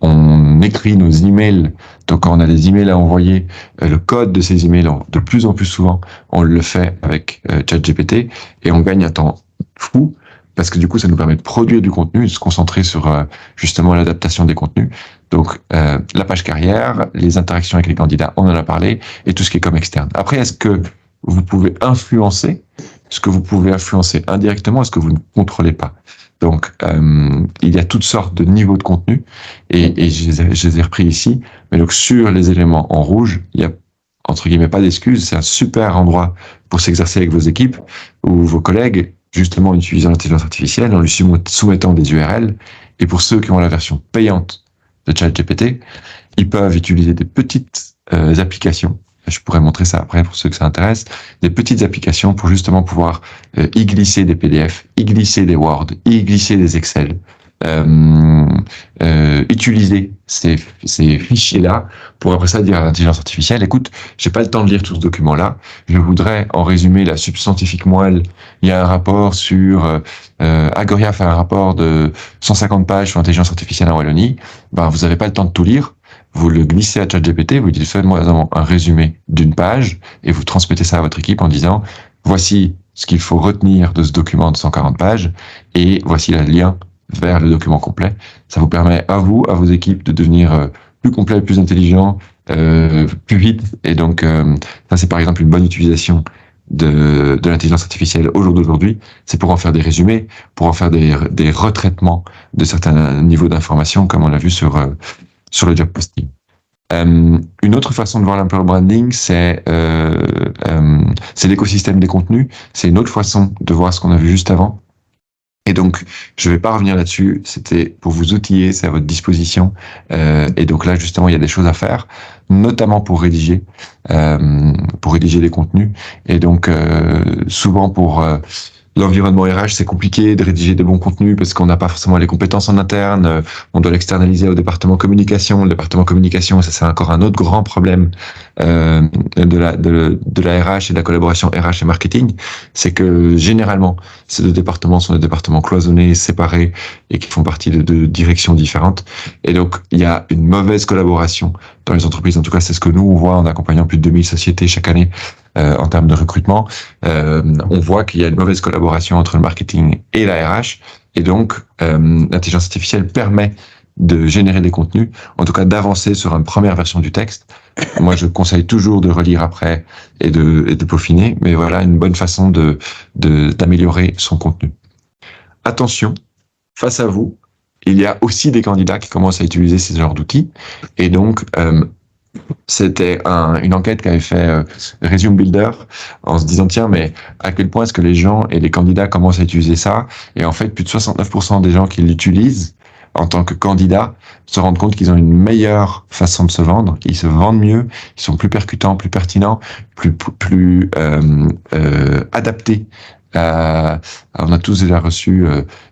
on écrit nos emails. Donc, quand on a des emails à envoyer, le code de ces emails, de plus en plus souvent, on le fait avec ChatGPT et on gagne un temps fou parce que du coup, ça nous permet de produire du contenu, de se concentrer sur justement l'adaptation des contenus. Donc, la page carrière, les interactions avec les candidats, on en a parlé, et tout ce qui est comme externe. Après, est-ce que vous pouvez influencer ce que vous pouvez influencer indirectement, est-ce que vous ne contrôlez pas? Donc, il y a toutes sortes de niveaux de contenu, et je les ai repris ici. Mais donc, sur les éléments en rouge, il y a, entre guillemets, pas d'excuses. C'est un super endroit pour s'exercer avec vos équipes ou vos collègues, justement en utilisant l'intelligence artificielle, en lui soumettant des URL. Et pour ceux qui ont la version payante de ChatGPT, ils peuvent utiliser des petites applications. Je pourrais montrer ça après pour ceux que ça intéresse. Des petites applications pour justement pouvoir y glisser des PDF, y glisser des Word, y glisser des Excel. Utiliser ces fichiers-là pour après ça dire à l'intelligence artificielle, écoute, j'ai pas le temps de lire tout ce document-là, je voudrais en résumer la substantifique moelle. Il y a un rapport sur Agoria fait un rapport de 150 pages sur l'intelligence artificielle en Wallonie. Ben, vous avez pas le temps de tout lire. Vous le glissez à ChatGPT, vous dites faites-moi un résumé d'une page et vous transmettez ça à votre équipe en disant voici ce qu'il faut retenir de ce document de 140 pages et voici le lien vers le document complet. Ça vous permet à vous, à vos équipes de devenir plus complet, plus intelligent, plus vite. Et donc, ça c'est par exemple une bonne utilisation de l'intelligence artificielle au jour d'aujourd'hui. C'est pour en faire des résumés, pour en faire des retraitements de certains niveaux d'information, comme on l'a vu sur le job posting. Une autre façon de voir l'employer branding, c'est l'écosystème des contenus. C'est une autre façon de voir ce qu'on a vu juste avant. Et donc, je vais pas revenir là-dessus. C'était pour vous outiller, c'est à votre disposition. Et donc là, justement, il y a des choses à faire, notamment pour rédiger les contenus. Et donc, souvent pour l'environnement RH, c'est compliqué de rédiger des bons contenus parce qu'on n'a pas forcément les compétences en interne. On doit l'externaliser au département communication. Le département communication, ça c'est encore un autre grand problème de la RH et de la collaboration RH et marketing. C'est que généralement, ces deux départements sont des départements cloisonnés, séparés et qui font partie de directions différentes. Et donc, il y a une mauvaise collaboration dans les entreprises. En tout cas, c'est ce que nous, on voit en accompagnant plus de 2000 sociétés chaque année. En termes de recrutement, on voit qu'il y a une mauvaise collaboration entre le marketing et la RH, et donc l'intelligence artificielle permet de générer des contenus, en tout cas d'avancer sur une première version du texte. Moi, je conseille toujours de relire après et de peaufiner, mais voilà une bonne façon d'améliorer son contenu. Attention, face à vous, il y a aussi des candidats qui commencent à utiliser ces genres d'outils, et donc c'était une enquête qu'avait fait Resume Builder en se disant tiens mais à quel point est-ce que les gens et les candidats commencent à utiliser ça, et en fait plus de 69% des gens qui l'utilisent en tant que candidats se rendent compte qu'ils ont une meilleure façon de se vendre, qu'ils se vendent mieux, ils sont plus percutants, plus pertinents, plus adaptés. On a tous déjà reçu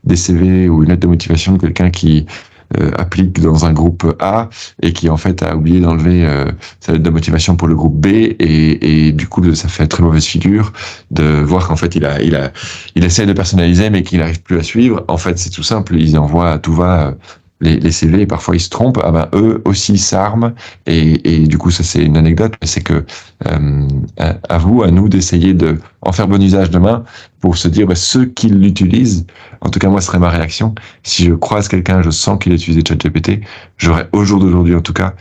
des CV ou une lettre de motivation de quelqu'un qui applique dans un groupe A et qui en fait a oublié d'enlever sa lettre de motivation pour le groupe B et du coup ça fait très mauvaise figure de voir qu'en fait il essaie de personnaliser mais qu'il n'arrive plus à suivre. En fait c'est tout simple, ils envoient à tout va les CV et parfois ils se trompent. Ah ben eux aussi s'arment et du coup ça c'est une anecdote, mais c'est que à nous d'essayer de en faire bon usage demain pour se dire ceux qui l'utilisent, en tout cas moi ce serait ma réaction, si je croise quelqu'un, je sens qu'il a utilisé ChatGPT, j'aurais au jour d'aujourd'hui en tout cas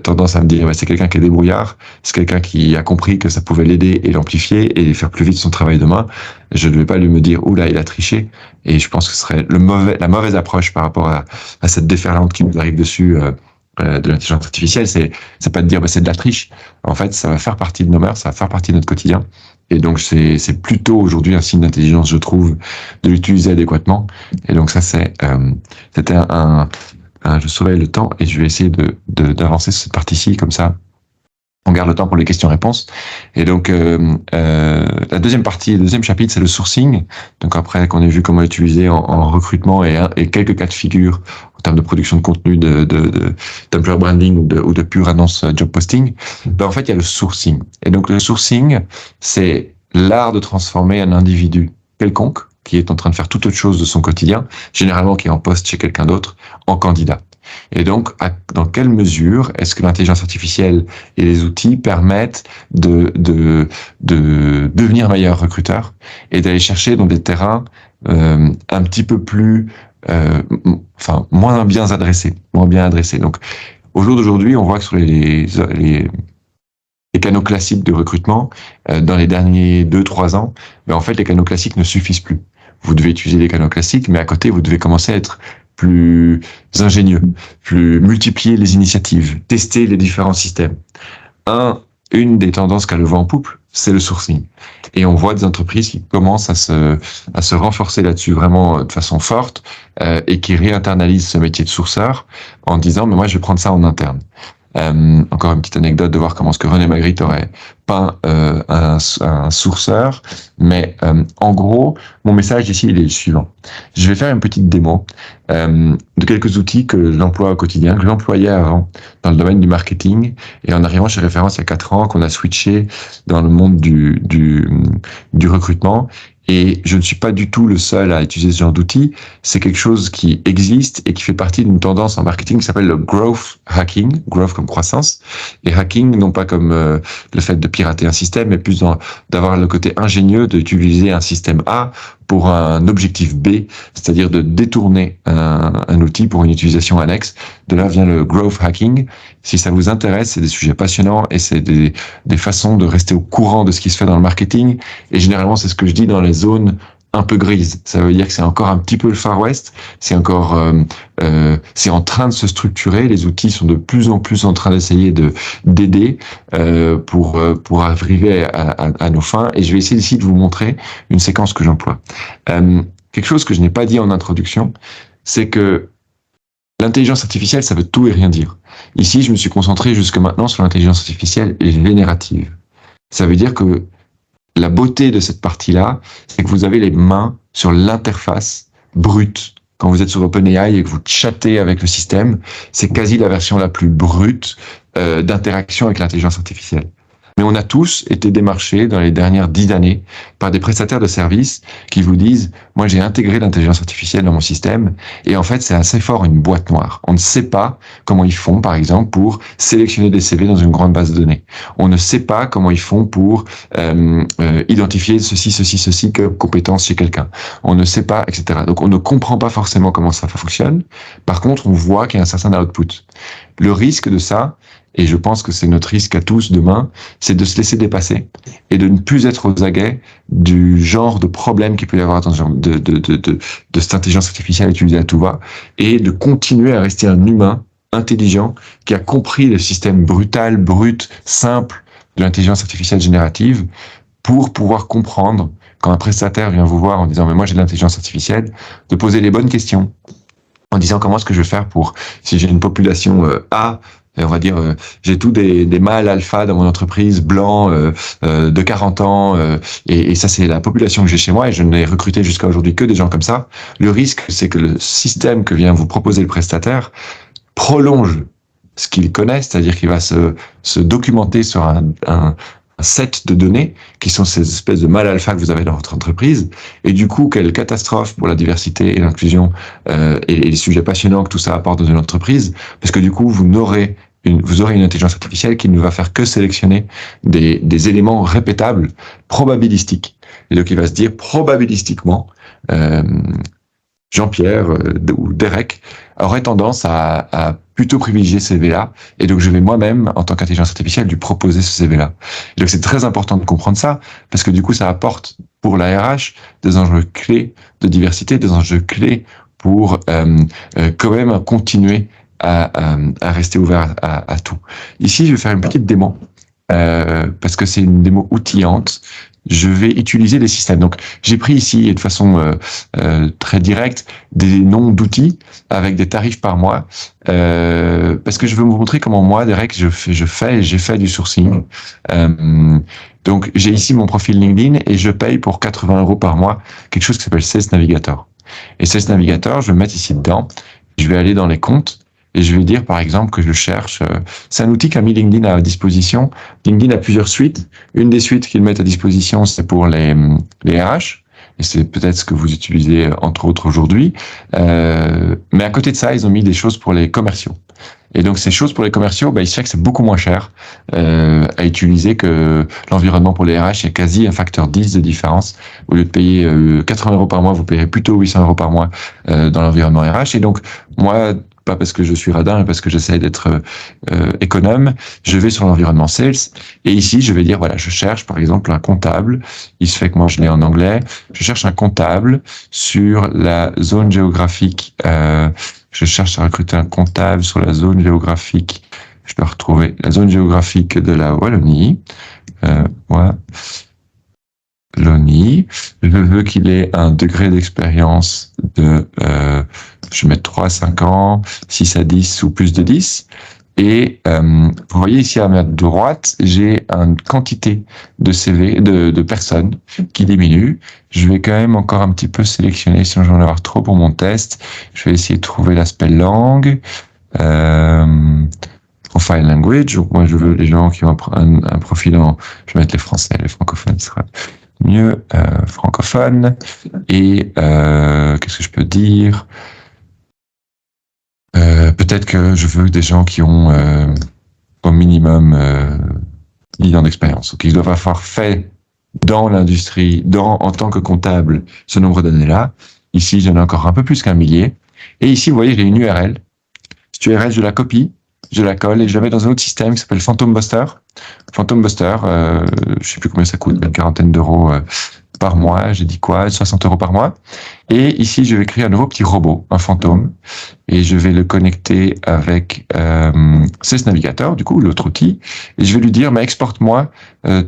tendance à me dire c'est quelqu'un qui est débrouillard, c'est quelqu'un qui a compris que ça pouvait l'aider et l'amplifier et faire plus vite son travail demain. Je ne vais pas lui me dire oula il a triché, et je pense que ce serait la mauvaise approche par rapport à cette déferlante qui nous arrive dessus de l'intelligence artificielle. C'est pas de dire c'est de la triche. En fait, ça va faire partie de nos mœurs, ça va faire partie de notre quotidien. Et donc c'est plutôt aujourd'hui un signe d'intelligence, je trouve, de l'utiliser adéquatement. Et donc ça c'était je surveille le temps et je vais essayer d'avancer sur cette partie-ci comme ça. On garde le temps pour les questions-réponses. Et donc, la deuxième partie, le deuxième chapitre, c'est le sourcing. Donc après qu'on ait vu comment l'utiliser en recrutement et quelques cas de figure en termes de production de contenu, d'employer branding ou de pure annonce job posting, en fait, il y a le sourcing. Et donc, le sourcing, c'est l'art de transformer un individu quelconque qui est en train de faire toute autre chose de son quotidien, généralement qui est en poste chez quelqu'un d'autre, en candidat. Et donc, dans quelle mesure est-ce que l'intelligence artificielle et les outils permettent de devenir meilleur recruteur et d'aller chercher dans des terrains un petit peu plus, moins bien adressés. Donc, au jour d'aujourd'hui, on voit que sur les canaux classiques de recrutement, dans les derniers 2-3 ans, en fait, les canaux classiques ne suffisent plus. Vous devez utiliser les canaux classiques, mais à côté, vous devez commencer à être plus ingénieux, plus multiplier les initiatives, tester les différents systèmes. Une des tendances qu'a le vent en poupe, c'est le sourcing. Et on voit des entreprises qui commencent à se renforcer là-dessus vraiment de façon forte et qui réinternalisent ce métier de sourceur en disant mais moi je vais prendre ça en interne. Encore une petite anecdote de voir comment ce que René Magritte aurait peint un sourceur, mais en gros, mon message ici il est le suivant. Je vais faire une petite démo de quelques outils que j'emploie au quotidien, que j'employais avant dans le domaine du marketing, et en arrivant chez Référence il y a 4 ans, qu'on a switché dans le monde du recrutement. Et je ne suis pas du tout le seul à utiliser ce genre d'outils. C'est quelque chose qui existe et qui fait partie d'une tendance en marketing qui s'appelle le growth hacking. Growth comme croissance. Et hacking, non pas comme le fait de pirater un système, mais plus d'avoir le côté ingénieux d'utiliser un système A pour un objectif B, c'est-à-dire de détourner un outil pour une utilisation annexe. De là vient le growth hacking. Si ça vous intéresse, c'est des sujets passionnants et c'est des façons de rester au courant de ce qui se fait dans le marketing. Et généralement, c'est ce que je dis dans les zones un peu grises. Ça veut dire que c'est encore un petit peu le Far West. C'est encore, c'est en train de se structurer. Les outils sont de plus en plus en train d'essayer d'aider pour arriver à nos fins. Et je vais essayer ici de vous montrer une séquence que j'emploie. Quelque chose que je n'ai pas dit en introduction, c'est que l'intelligence artificielle, ça veut tout et rien dire. Ici, je me suis concentré jusque maintenant sur l'intelligence artificielle générative. Ça veut dire que la beauté de cette partie-là, c'est que vous avez les mains sur l'interface brute. Quand vous êtes sur OpenAI et que vous chattez avec le système, c'est quasi la version la plus brute d'interaction avec l'intelligence artificielle. Mais on a tous été démarchés dans les dernières 10 années par des prestataires de services qui vous disent « Moi, j'ai intégré l'intelligence artificielle dans mon système. » Et en fait, c'est assez fort une boîte noire. On ne sait pas comment ils font, par exemple, pour sélectionner des CV dans une grande base de données. On ne sait pas comment ils font pour identifier ceci comme compétence chez quelqu'un. On ne sait pas, etc. Donc, on ne comprend pas forcément comment ça fonctionne. Par contre, on voit qu'il y a un certain output. Le risque de ça, et je pense que c'est notre risque à tous demain, c'est de se laisser dépasser et de ne plus être aux aguets du genre de problème qu'il peut y avoir dans ce genre de cette intelligence artificielle utilisée à tout va, et de continuer à rester un humain intelligent qui a compris le système brutal, brut, simple de l'intelligence artificielle générative pour pouvoir comprendre quand un prestataire vient vous voir en disant « mais moi j'ai de l'intelligence artificielle », de poser les bonnes questions en disant comment est-ce que je vais faire pour, si j'ai une population A Et on va dire, j'ai tous des mâles alpha dans mon entreprise, blancs, de 40 ans, et ça c'est la population que j'ai chez moi, et je n'ai recruté jusqu'à aujourd'hui que des gens comme ça. Le risque, c'est que le système que vient vous proposer le prestataire prolonge ce qu'il connaît, c'est-à-dire qu'il va se documenter sur un set de données qui sont ces espèces de mâles alpha que vous avez dans votre entreprise. Et du coup, quelle catastrophe pour la diversité et l'inclusion et les sujets passionnants que tout ça apporte dans une entreprise, parce que du coup, vous aurez une intelligence artificielle qui ne va faire que sélectionner des éléments répétables, probabilistiques. Et donc, il va se dire probabilistiquement, Jean-Pierre ou Derek aurait tendance à plutôt privilégier ce CV-là, et donc je vais moi-même, en tant qu'intelligence artificielle, lui proposer ce CV-là. Et donc c'est très important de comprendre ça, parce que du coup ça apporte pour la RH des enjeux clés de diversité, des enjeux clés pour quand même continuer à rester ouvert à tout. Ici, je vais faire une petite démo, parce que c'est une démo outillante. Je vais utiliser des systèmes. Donc, j'ai pris ici, de façon très directe, des noms d'outils avec des tarifs par mois, parce que je veux vous montrer comment moi, Derek, j'ai fait du sourcing. Donc, j'ai ici mon profil LinkedIn et je paye pour 80 € par mois quelque chose qui s'appelle Sales Navigator. Et Sales Navigator, je vais me mettre ici dedans. Je vais aller dans les comptes. Et je vais dire, par exemple, que je cherche... c'est un outil qu'a mis LinkedIn à disposition. LinkedIn a plusieurs suites. Une des suites qu'ils mettent à disposition, c'est pour les RH. Et c'est peut-être ce que vous utilisez, entre autres, aujourd'hui. Mais à côté de ça, ils ont mis des choses pour les commerciaux. Et donc, ces choses pour les commerciaux, il se fait que c'est beaucoup moins cher à utiliser que l'environnement pour les RH. Il y a quasi un facteur 10 de différence. Au lieu de payer 80 € par mois, vous payerez plutôt 800 € par mois dans l'environnement RH. Et donc, moi... pas parce que je suis radin, mais parce que j'essaie d'être économe, je vais sur l'environnement sales, et ici, je vais dire, voilà, je cherche, par exemple, un comptable, il se fait que moi, je l'ai en anglais, je cherche un comptable sur la zone géographique, je cherche à recruter un comptable sur la zone géographique, je dois retrouver la zone géographique de la Wallonie, Wallonie, je veux qu'il ait un degré d'expérience de, je vais mettre 3 à 5 ans, 6 à 10 ou plus de 10. Et vous voyez ici à ma droite, j'ai une quantité de CV, de personnes qui diminue. Je vais quand même encore un petit peu sélectionner, sinon je vais en avoir trop pour mon test. Je vais essayer de trouver l'aspect langue. Profile language, donc moi je veux les gens qui ont un profil je vais mettre les français, les francophones sera mieux, francophone, et qu'est-ce que je peux dire, peut-être que je veux des gens qui ont au minimum 10 ans d'expérience, donc ils doivent avoir fait dans l'industrie, en tant que comptable, ce nombre d'années-là. Ici, j'en ai encore un peu plus qu'un millier, et ici, vous voyez, j'ai une URL. Cette URL, je la copie, je la colle et je la mets dans un autre système qui s'appelle Phantom Buster. Phantom Buster, je sais plus combien ça coûte, une quarantaine d'euros par mois. J'ai dit quoi, 60 € par mois. Et ici, je vais créer un nouveau petit robot, un fantôme, et je vais le connecter avec Sales Navigator, du coup, l'autre outil, et je vais lui dire, mais exporte-moi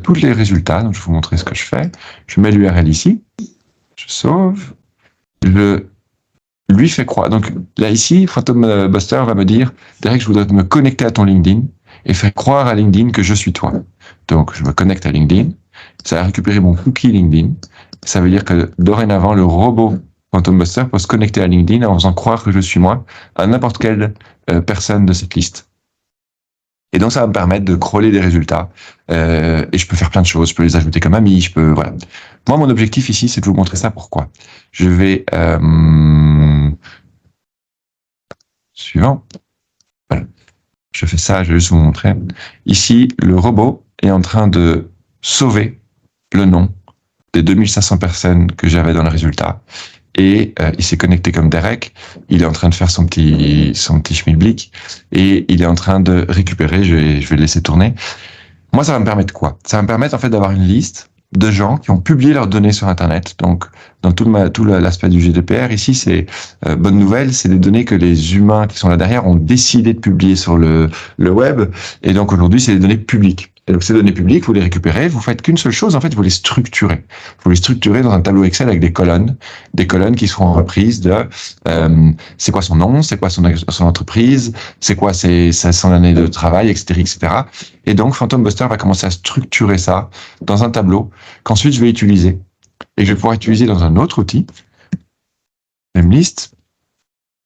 tous les résultats. Donc, je vais vous montrer ce que je fais. Je mets l'URL ici, je sauve, je lui fait croire. Donc là, ici, Phantom Buster va me dire, Derek, je voudrais me connecter à ton LinkedIn et faire croire à LinkedIn que je suis toi. Donc, je me connecte à LinkedIn. Ça va récupérer mon cookie LinkedIn. Ça veut dire que dorénavant, le robot Phantom Buster peut se connecter à LinkedIn en faisant croire que je suis moi à n'importe quelle personne de cette liste. Et donc, ça va me permettre de crawler des résultats. Et je peux faire plein de choses. Je peux les ajouter comme amis. Voilà. Moi, mon objectif ici, c'est de vous montrer ça. Pourquoi? Je vais... Suivant. Voilà. Je fais ça, je vais juste vous montrer. Ici, le robot est en train de sauver le nom des 2500 personnes que j'avais dans le résultat. Et il s'est connecté comme Derek. Il est en train de faire son petit schmilblick. Et il est en train de récupérer. Je vais le laisser tourner. Moi, ça va me permettre quoi? Ça va me permettre en fait d'avoir une liste de gens qui ont publié leurs données sur Internet. Donc, dans tout l'aspect du GDPR, ici, c'est bonne nouvelle, c'est des données que les humains qui sont là derrière ont décidé de publier sur le web. Et donc, aujourd'hui, c'est des données publiques. Et donc, ces données publiques, vous les récupérez, vous faites qu'une seule chose, en fait, vous les structurez. Vous les structurez dans un tableau Excel avec des colonnes qui seront reprises de c'est quoi son nom, c'est quoi son entreprise, c'est quoi son année de travail, etc., etc. Et donc, Phantom Buster va commencer à structurer ça dans un tableau qu'ensuite je vais utiliser. Et je vais pouvoir utiliser dans un autre outil, Lemlist.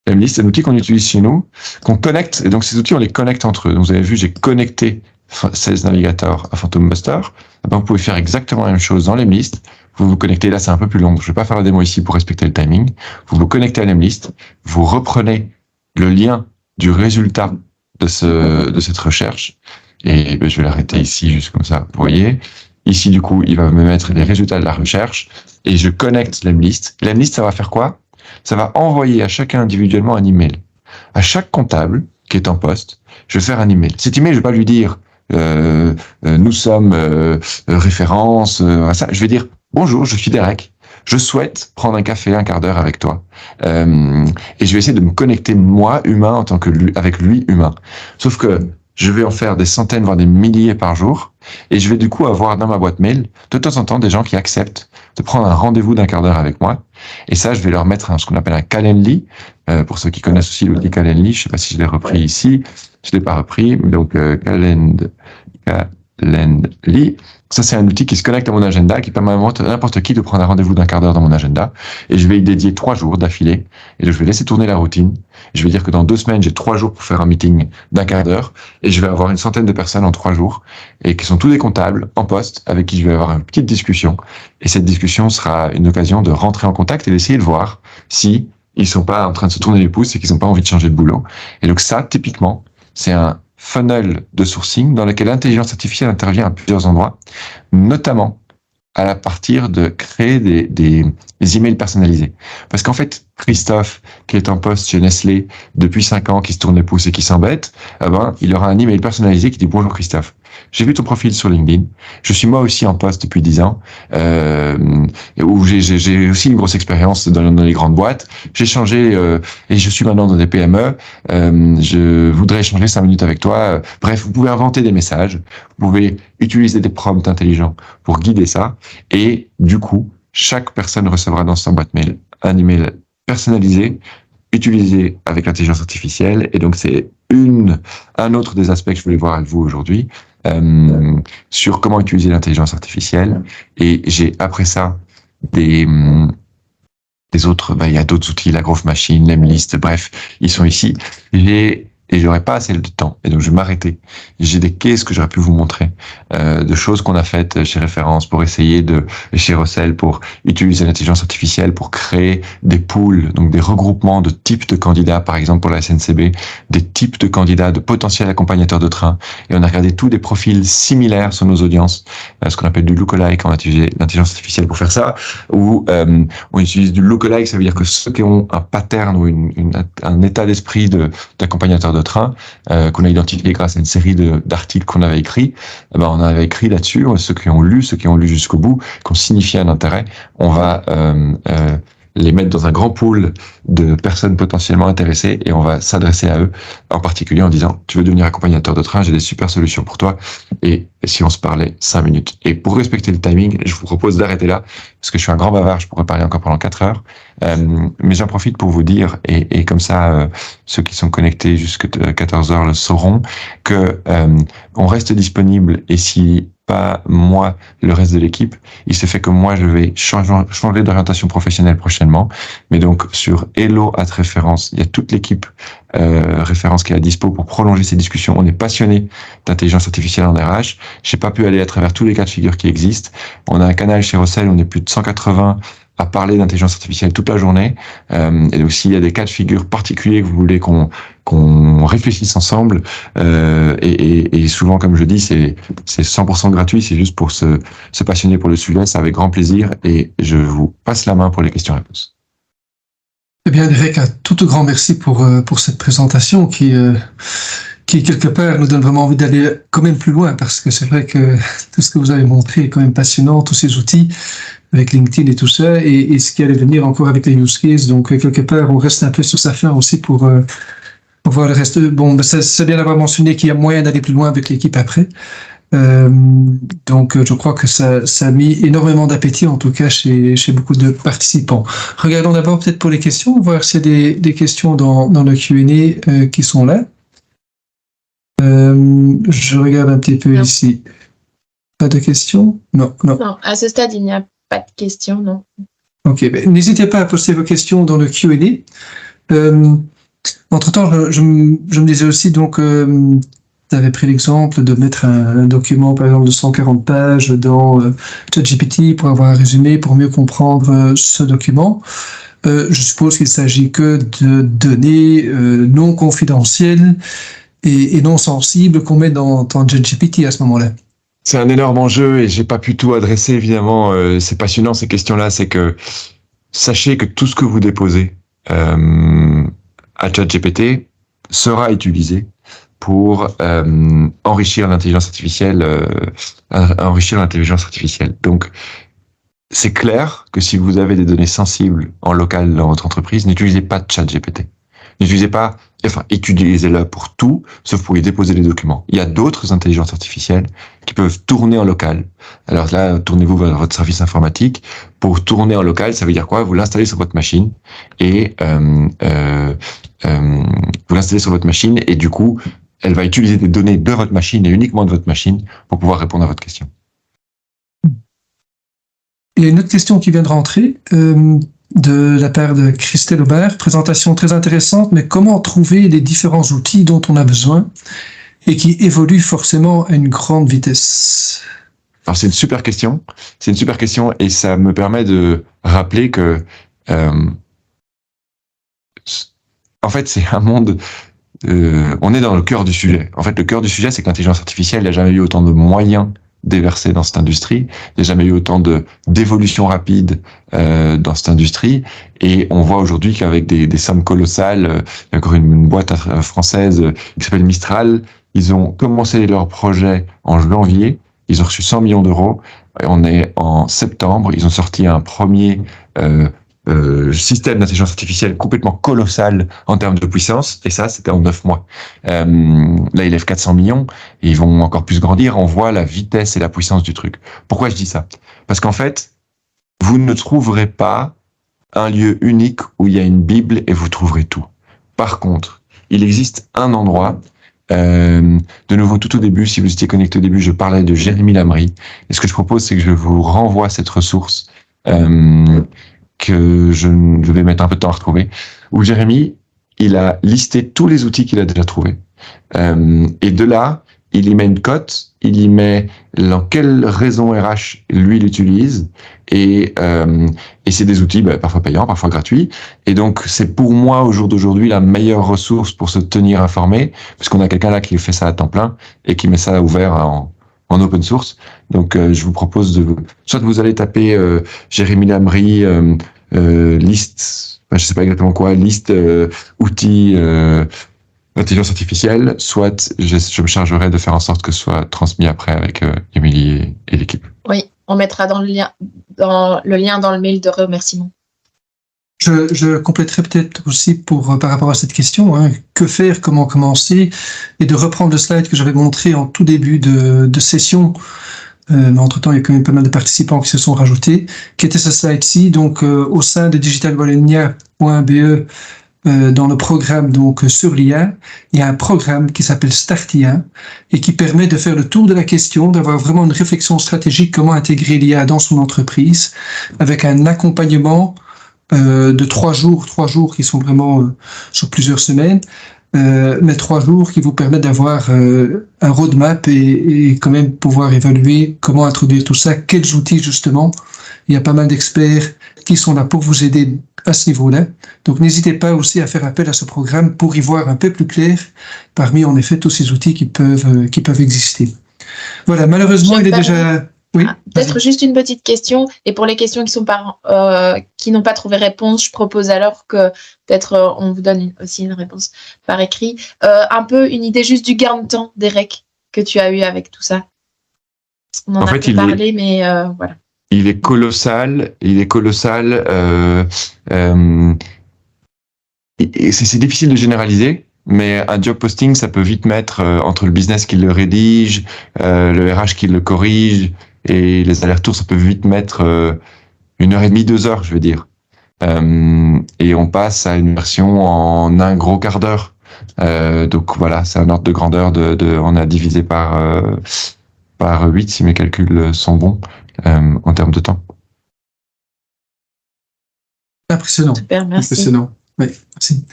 Lemlist, c'est un outil qu'on utilise chez nous, qu'on connecte, et donc ces outils, on les connecte entre eux. Donc, vous avez vu, j'ai connecté Sales Navigator à Phantom Buster. Donc, vous pouvez faire exactement la même chose dans Lemlist. Vous vous connectez, là c'est un peu plus long, je ne vais pas faire la démo ici pour respecter le timing. Vous vous connectez à Lemlist, vous reprenez le lien du résultat de cette recherche, et je vais l'arrêter ici, juste comme ça, vous voyez. Ici, du coup, il va me mettre les résultats de la recherche, et je connecte Lemlist. Lemlist, ça va faire quoi? Ça va envoyer à chacun individuellement un email. À chaque comptable qui est en poste, je vais faire un email. Cet email, je vais pas lui dire nous sommes référence, ça. Je vais dire bonjour, je suis Derek. Je souhaite prendre un café, un quart d'heure avec toi. Et je vais essayer de me connecter moi, humain, en tant que lui, avec lui, humain. Sauf que je vais en faire des centaines, voire des milliers par jour. Et je vais du coup avoir dans ma boîte mail, de temps en temps, des gens qui acceptent de prendre un rendez-vous d'un quart d'heure avec moi. Et ça, je vais leur mettre ce qu'on appelle un Calendly. Pour ceux qui connaissent aussi l'outil Calendly, je sais pas si je l'ai repris ici. Je l'ai pas repris. Donc, Calendly. Ça, c'est un outil qui se connecte à mon agenda, qui permet à n'importe qui de prendre un rendez-vous d'un quart d'heure dans mon agenda. Et je vais y dédier 3 jours d'affilée. Et je vais laisser tourner la routine. Je vais dire que dans 2 semaines, j'ai 3 jours pour faire un meeting d'un quart d'heure. Et je vais avoir une centaine de personnes en 3 jours. Et qui sont tous des comptables en poste, avec qui je vais avoir une petite discussion. Et cette discussion sera une occasion de rentrer en contact et d'essayer de voir si ils sont pas en train de se tourner les pouces et qu'ils n'ont pas envie de changer de boulot. Et donc ça, typiquement, c'est un funnel de sourcing dans lequel l'intelligence artificielle intervient à plusieurs endroits, notamment à partir de créer des emails personnalisés. Parce qu'en fait, Christophe, qui est en poste chez Nestlé depuis 5 ans, qui se tourne les pouces et qui s'embête, il aura un email personnalisé qui dit « Bonjour Christophe, j'ai vu ton profil sur LinkedIn, je suis moi aussi en poste depuis 10 ans, où j'ai aussi une grosse expérience dans les grandes boîtes, j'ai changé et je suis maintenant dans des PME, je voudrais échanger 5 minutes avec toi. » Bref, vous pouvez inventer des messages, vous pouvez utiliser des prompts intelligents pour guider ça, et du coup, chaque personne recevra dans sa boîte mail un email personnalisé, utilisé avec l'intelligence artificielle. Et donc, c'est un autre des aspects que je voulais voir avec vous aujourd'hui, sur comment utiliser l'intelligence artificielle. Et j'ai, après ça, des autres, il y a d'autres outils, la Growth Machine, Lemlist, bref, ils sont ici. Et j'aurais pas assez de temps. Et donc, je vais m'arrêter. J'ai des cases que j'aurais pu vous montrer, de choses qu'on a faites chez Référence pour essayer chez Rossel, pour utiliser l'intelligence artificielle pour créer des pools, donc des regroupements de types de candidats, par exemple pour la SNCB, des types de candidats, de potentiels accompagnateurs de train. Et on a regardé tous des profils similaires sur nos audiences, ce qu'on appelle du lookalike. On a utilisé l'intelligence artificielle pour faire ça, ou on utilise du lookalike, ça veut dire que ceux qui ont un pattern ou un état d'esprit d'accompagnateur de train, qu'on a identifié grâce à une série d'articles qu'on avait écrits, on avait écrit là-dessus, ceux qui ont lu jusqu'au bout, qui ont signifié un intérêt, on va les mettre dans un grand pool de personnes potentiellement intéressées et on va s'adresser à eux, en particulier en disant « Tu veux devenir accompagnateur de train, j'ai des super solutions pour toi. » Et si on se parlait 5 minutes. Et pour respecter le timing, je vous propose d'arrêter là, parce que je suis un grand bavard, je pourrais parler encore pendant 4 heures. Mais j'en profite pour vous dire, et comme ça, ceux qui sont connectés jusqu'à 14 heures le sauront, que on reste disponible, et si pas moi, le reste de l'équipe, il se fait que moi, je vais changer d'orientation professionnelle prochainement. Mais donc, sur Hello@Référence, il y a toute l'équipe Référence qui est à dispo pour prolonger ces discussions. On est passionné d'intelligence artificielle en RH. J'ai pas pu aller à travers tous les cas de figure qui existent. On a un canal chez Rossel, on est plus de 180 à parler d'intelligence artificielle toute la journée. Et donc, s'il y a des cas de figure particuliers que vous voulez qu'on réfléchisse ensemble, et souvent, comme je dis, c'est 100% gratuit, c'est juste pour se passionner pour le sujet, c'est avec grand plaisir, et je vous passe la main pour les questions-réponses. Eh bien, Derek, un tout grand merci pour cette présentation qui quelque part nous donne vraiment envie d'aller quand même plus loin, parce que c'est vrai que tout ce que vous avez montré est quand même passionnant, tous ces outils avec LinkedIn et tout ça, et ce qui allait venir encore avec les use cases. Donc, quelque part, on reste un peu sur sa fin aussi pour voir le reste. Bon, c'est bien d'avoir mentionné qu'il y a moyen d'aller plus loin avec l'équipe après. Donc, je crois que ça a mis énormément d'appétit, en tout cas chez beaucoup de participants. Regardons d'abord peut-être pour les questions, voir s'il y a des questions dans le Q&A qui sont là. Je regarde un petit peu Non. ici. Pas de questions? Non. Non, à ce stade, il n'y a pas de questions, non. Ok, ben, n'hésitez pas à poster vos questions dans le Q&A. Entre-temps, je me disais aussi, donc, tu avais pris l'exemple de mettre un document, par exemple, de 140 pages dans ChatGPT pour avoir un résumé, pour mieux comprendre ce document. Je suppose qu'il s'agit que de données non confidentielles et non sensibles qu'on met dans ChatGPT à ce moment-là. C'est un énorme enjeu et j'ai pas pu tout adresser, évidemment. C'est passionnant, ces questions-là. C'est que sachez que tout ce que vous déposez à ChatGPT sera utilisé pour enrichir l'intelligence artificielle. Donc, c'est clair que si vous avez des données sensibles en local dans votre entreprise, n'utilisez pas ChatGPT. N'utilisez pas, utilisez-le pour tout, sauf pour y déposer les documents. Il y a d'autres intelligences artificielles qui peuvent tourner en local. Alors là, tournez-vous vers votre service informatique. Pour tourner en local, ça veut dire quoi? Vous l'installez sur votre machine et du coup, elle va utiliser des données de votre machine et uniquement de votre machine pour pouvoir répondre à votre question. Il y a une autre question qui vient de rentrer. De la part de Christelle Aubert. Présentation très intéressante, mais comment trouver les différents outils dont on a besoin et qui évoluent forcément à une grande vitesse? Alors c'est une super question. Et ça me permet de rappeler que en fait c'est un monde. On est dans le cœur du sujet. En fait, le cœur du sujet, c'est que l'intelligence artificielle, il n'y a jamais eu autant de moyens déversés dans cette industrie. Il n'y a jamais eu autant d'évolution rapide dans cette industrie. Et on voit aujourd'hui qu'avec des sommes colossales, il y a encore une boîte française qui s'appelle Mistral, ils ont commencé leur projet en janvier, ils ont reçu 100 millions d'euros, et on est en septembre, ils ont sorti un premier système d'intelligence artificielle complètement colossal en termes de puissance, et ça, c'était en 9 mois. Là, ils lèvent 400 millions, et ils vont encore plus grandir. On voit la vitesse et la puissance du truc. Pourquoi je dis ça? Parce qu'en fait, vous ne trouverez pas un lieu unique où il y a une Bible et vous trouverez tout. Par contre, il existe un endroit, de nouveau, tout au début, si vous étiez connecté au début, je parlais de Jérémy Lamry, et ce que je propose, c'est que je vous renvoie cette ressource, que je vais mettre un peu de temps à retrouver, où Jérémy, il a listé tous les outils qu'il a déjà trouvés. Et de là, il y met une cote, il y met dans quelle raison RH lui l'utilise, et c'est des outils parfois payants, parfois gratuits. Et donc, c'est pour moi, au jour d'aujourd'hui, la meilleure ressource pour se tenir informé, parce qu'on a quelqu'un là qui fait ça à temps plein, et qui met ça ouvert en open source. Donc, je vous propose soit vous allez taper Jérémy Lamry, liste, je sais pas exactement quoi, liste outils d'intelligence artificielle, soit je me chargerai de faire en sorte que ce soit transmis après avec Émilie et l'équipe. Oui, on mettra dans le lien dans le mail de remerciement. Je compléterai peut-être aussi par rapport à cette question, que faire, comment commencer, et de reprendre le slide que j'avais montré en tout début de session. Mais entre-temps, il y a quand même pas mal de participants qui se sont rajoutés, qui était ce slide-ci, donc au sein de digitalbologna.be, dans le programme donc sur l'IA, il y a un programme qui s'appelle Start IA et qui permet de faire le tour de la question, d'avoir vraiment une réflexion stratégique comment intégrer l'IA dans son entreprise, avec un accompagnement de 3 jours qui sont vraiment sur plusieurs semaines, mais 3 jours qui vous permettent d'avoir un roadmap et quand même pouvoir évaluer comment introduire tout ça, quels outils justement. Il y a pas mal d'experts qui sont là pour vous aider à ce niveau-là. Donc n'hésitez pas aussi à faire appel à ce programme pour y voir un peu plus clair parmi en effet tous ces outils qui peuvent exister. Voilà, malheureusement il est déjà... Oui, peut-être juste une petite question, et pour les questions qui n'ont pas trouvé réponse, je propose alors que peut-être on vous donne aussi une réponse par écrit. Un peu une idée juste du gain de temps, Derek, que tu as eu avec tout ça. On en a peu parlé, mais voilà. Il est colossal. C'est difficile de généraliser Mais un job posting, ça peut vite mettre entre le business qui le rédige, le RH qui le corrige, et les allers-retours, ça peut vite mettre 1h30, 2 heures, je veux dire. Et on passe à une version en un gros quart d'heure. Donc voilà, c'est un ordre de grandeur on a divisé par 8 si mes calculs sont bons en termes de temps. Impressionnant. Super, merci. Impressionnant. Oui, merci.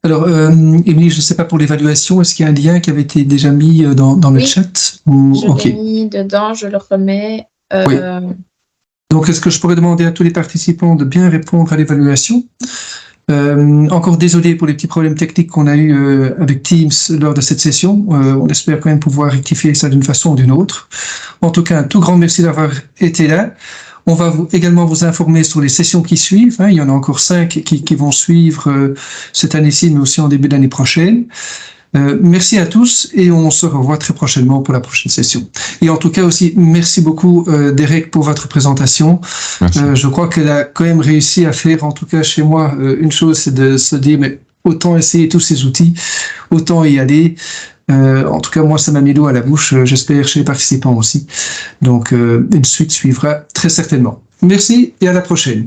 Alors, Émilie, je ne sais pas pour l'évaluation, est-ce qu'il y a un lien qui avait été déjà mis dans le Oui. chat ou... Je Ok. l'ai mis dedans, je le remets. Oui. Donc, est-ce que je pourrais demander à tous les participants de bien répondre à l'évaluation? Encore désolé pour les petits problèmes techniques qu'on a eu avec Teams lors de cette session. On espère quand même pouvoir rectifier ça d'une façon ou d'une autre. En tout cas, un tout grand merci d'avoir été là. On va également vous informer sur les sessions qui suivent. Il y en a encore 5 qui vont suivre cette année-ci, mais aussi en début d'année prochaine. Merci à tous et on se revoit très prochainement pour la prochaine session. Et en tout cas aussi, merci beaucoup Derek pour votre présentation. Je crois qu'elle a quand même réussi à faire, en tout cas chez moi, une chose, c'est de se dire, mais autant essayer tous ces outils, autant y aller. En tout cas, moi, ça m'a mis l'eau à la bouche, j'espère chez les participants aussi. Donc, une suite suivra très certainement. Merci et à la prochaine.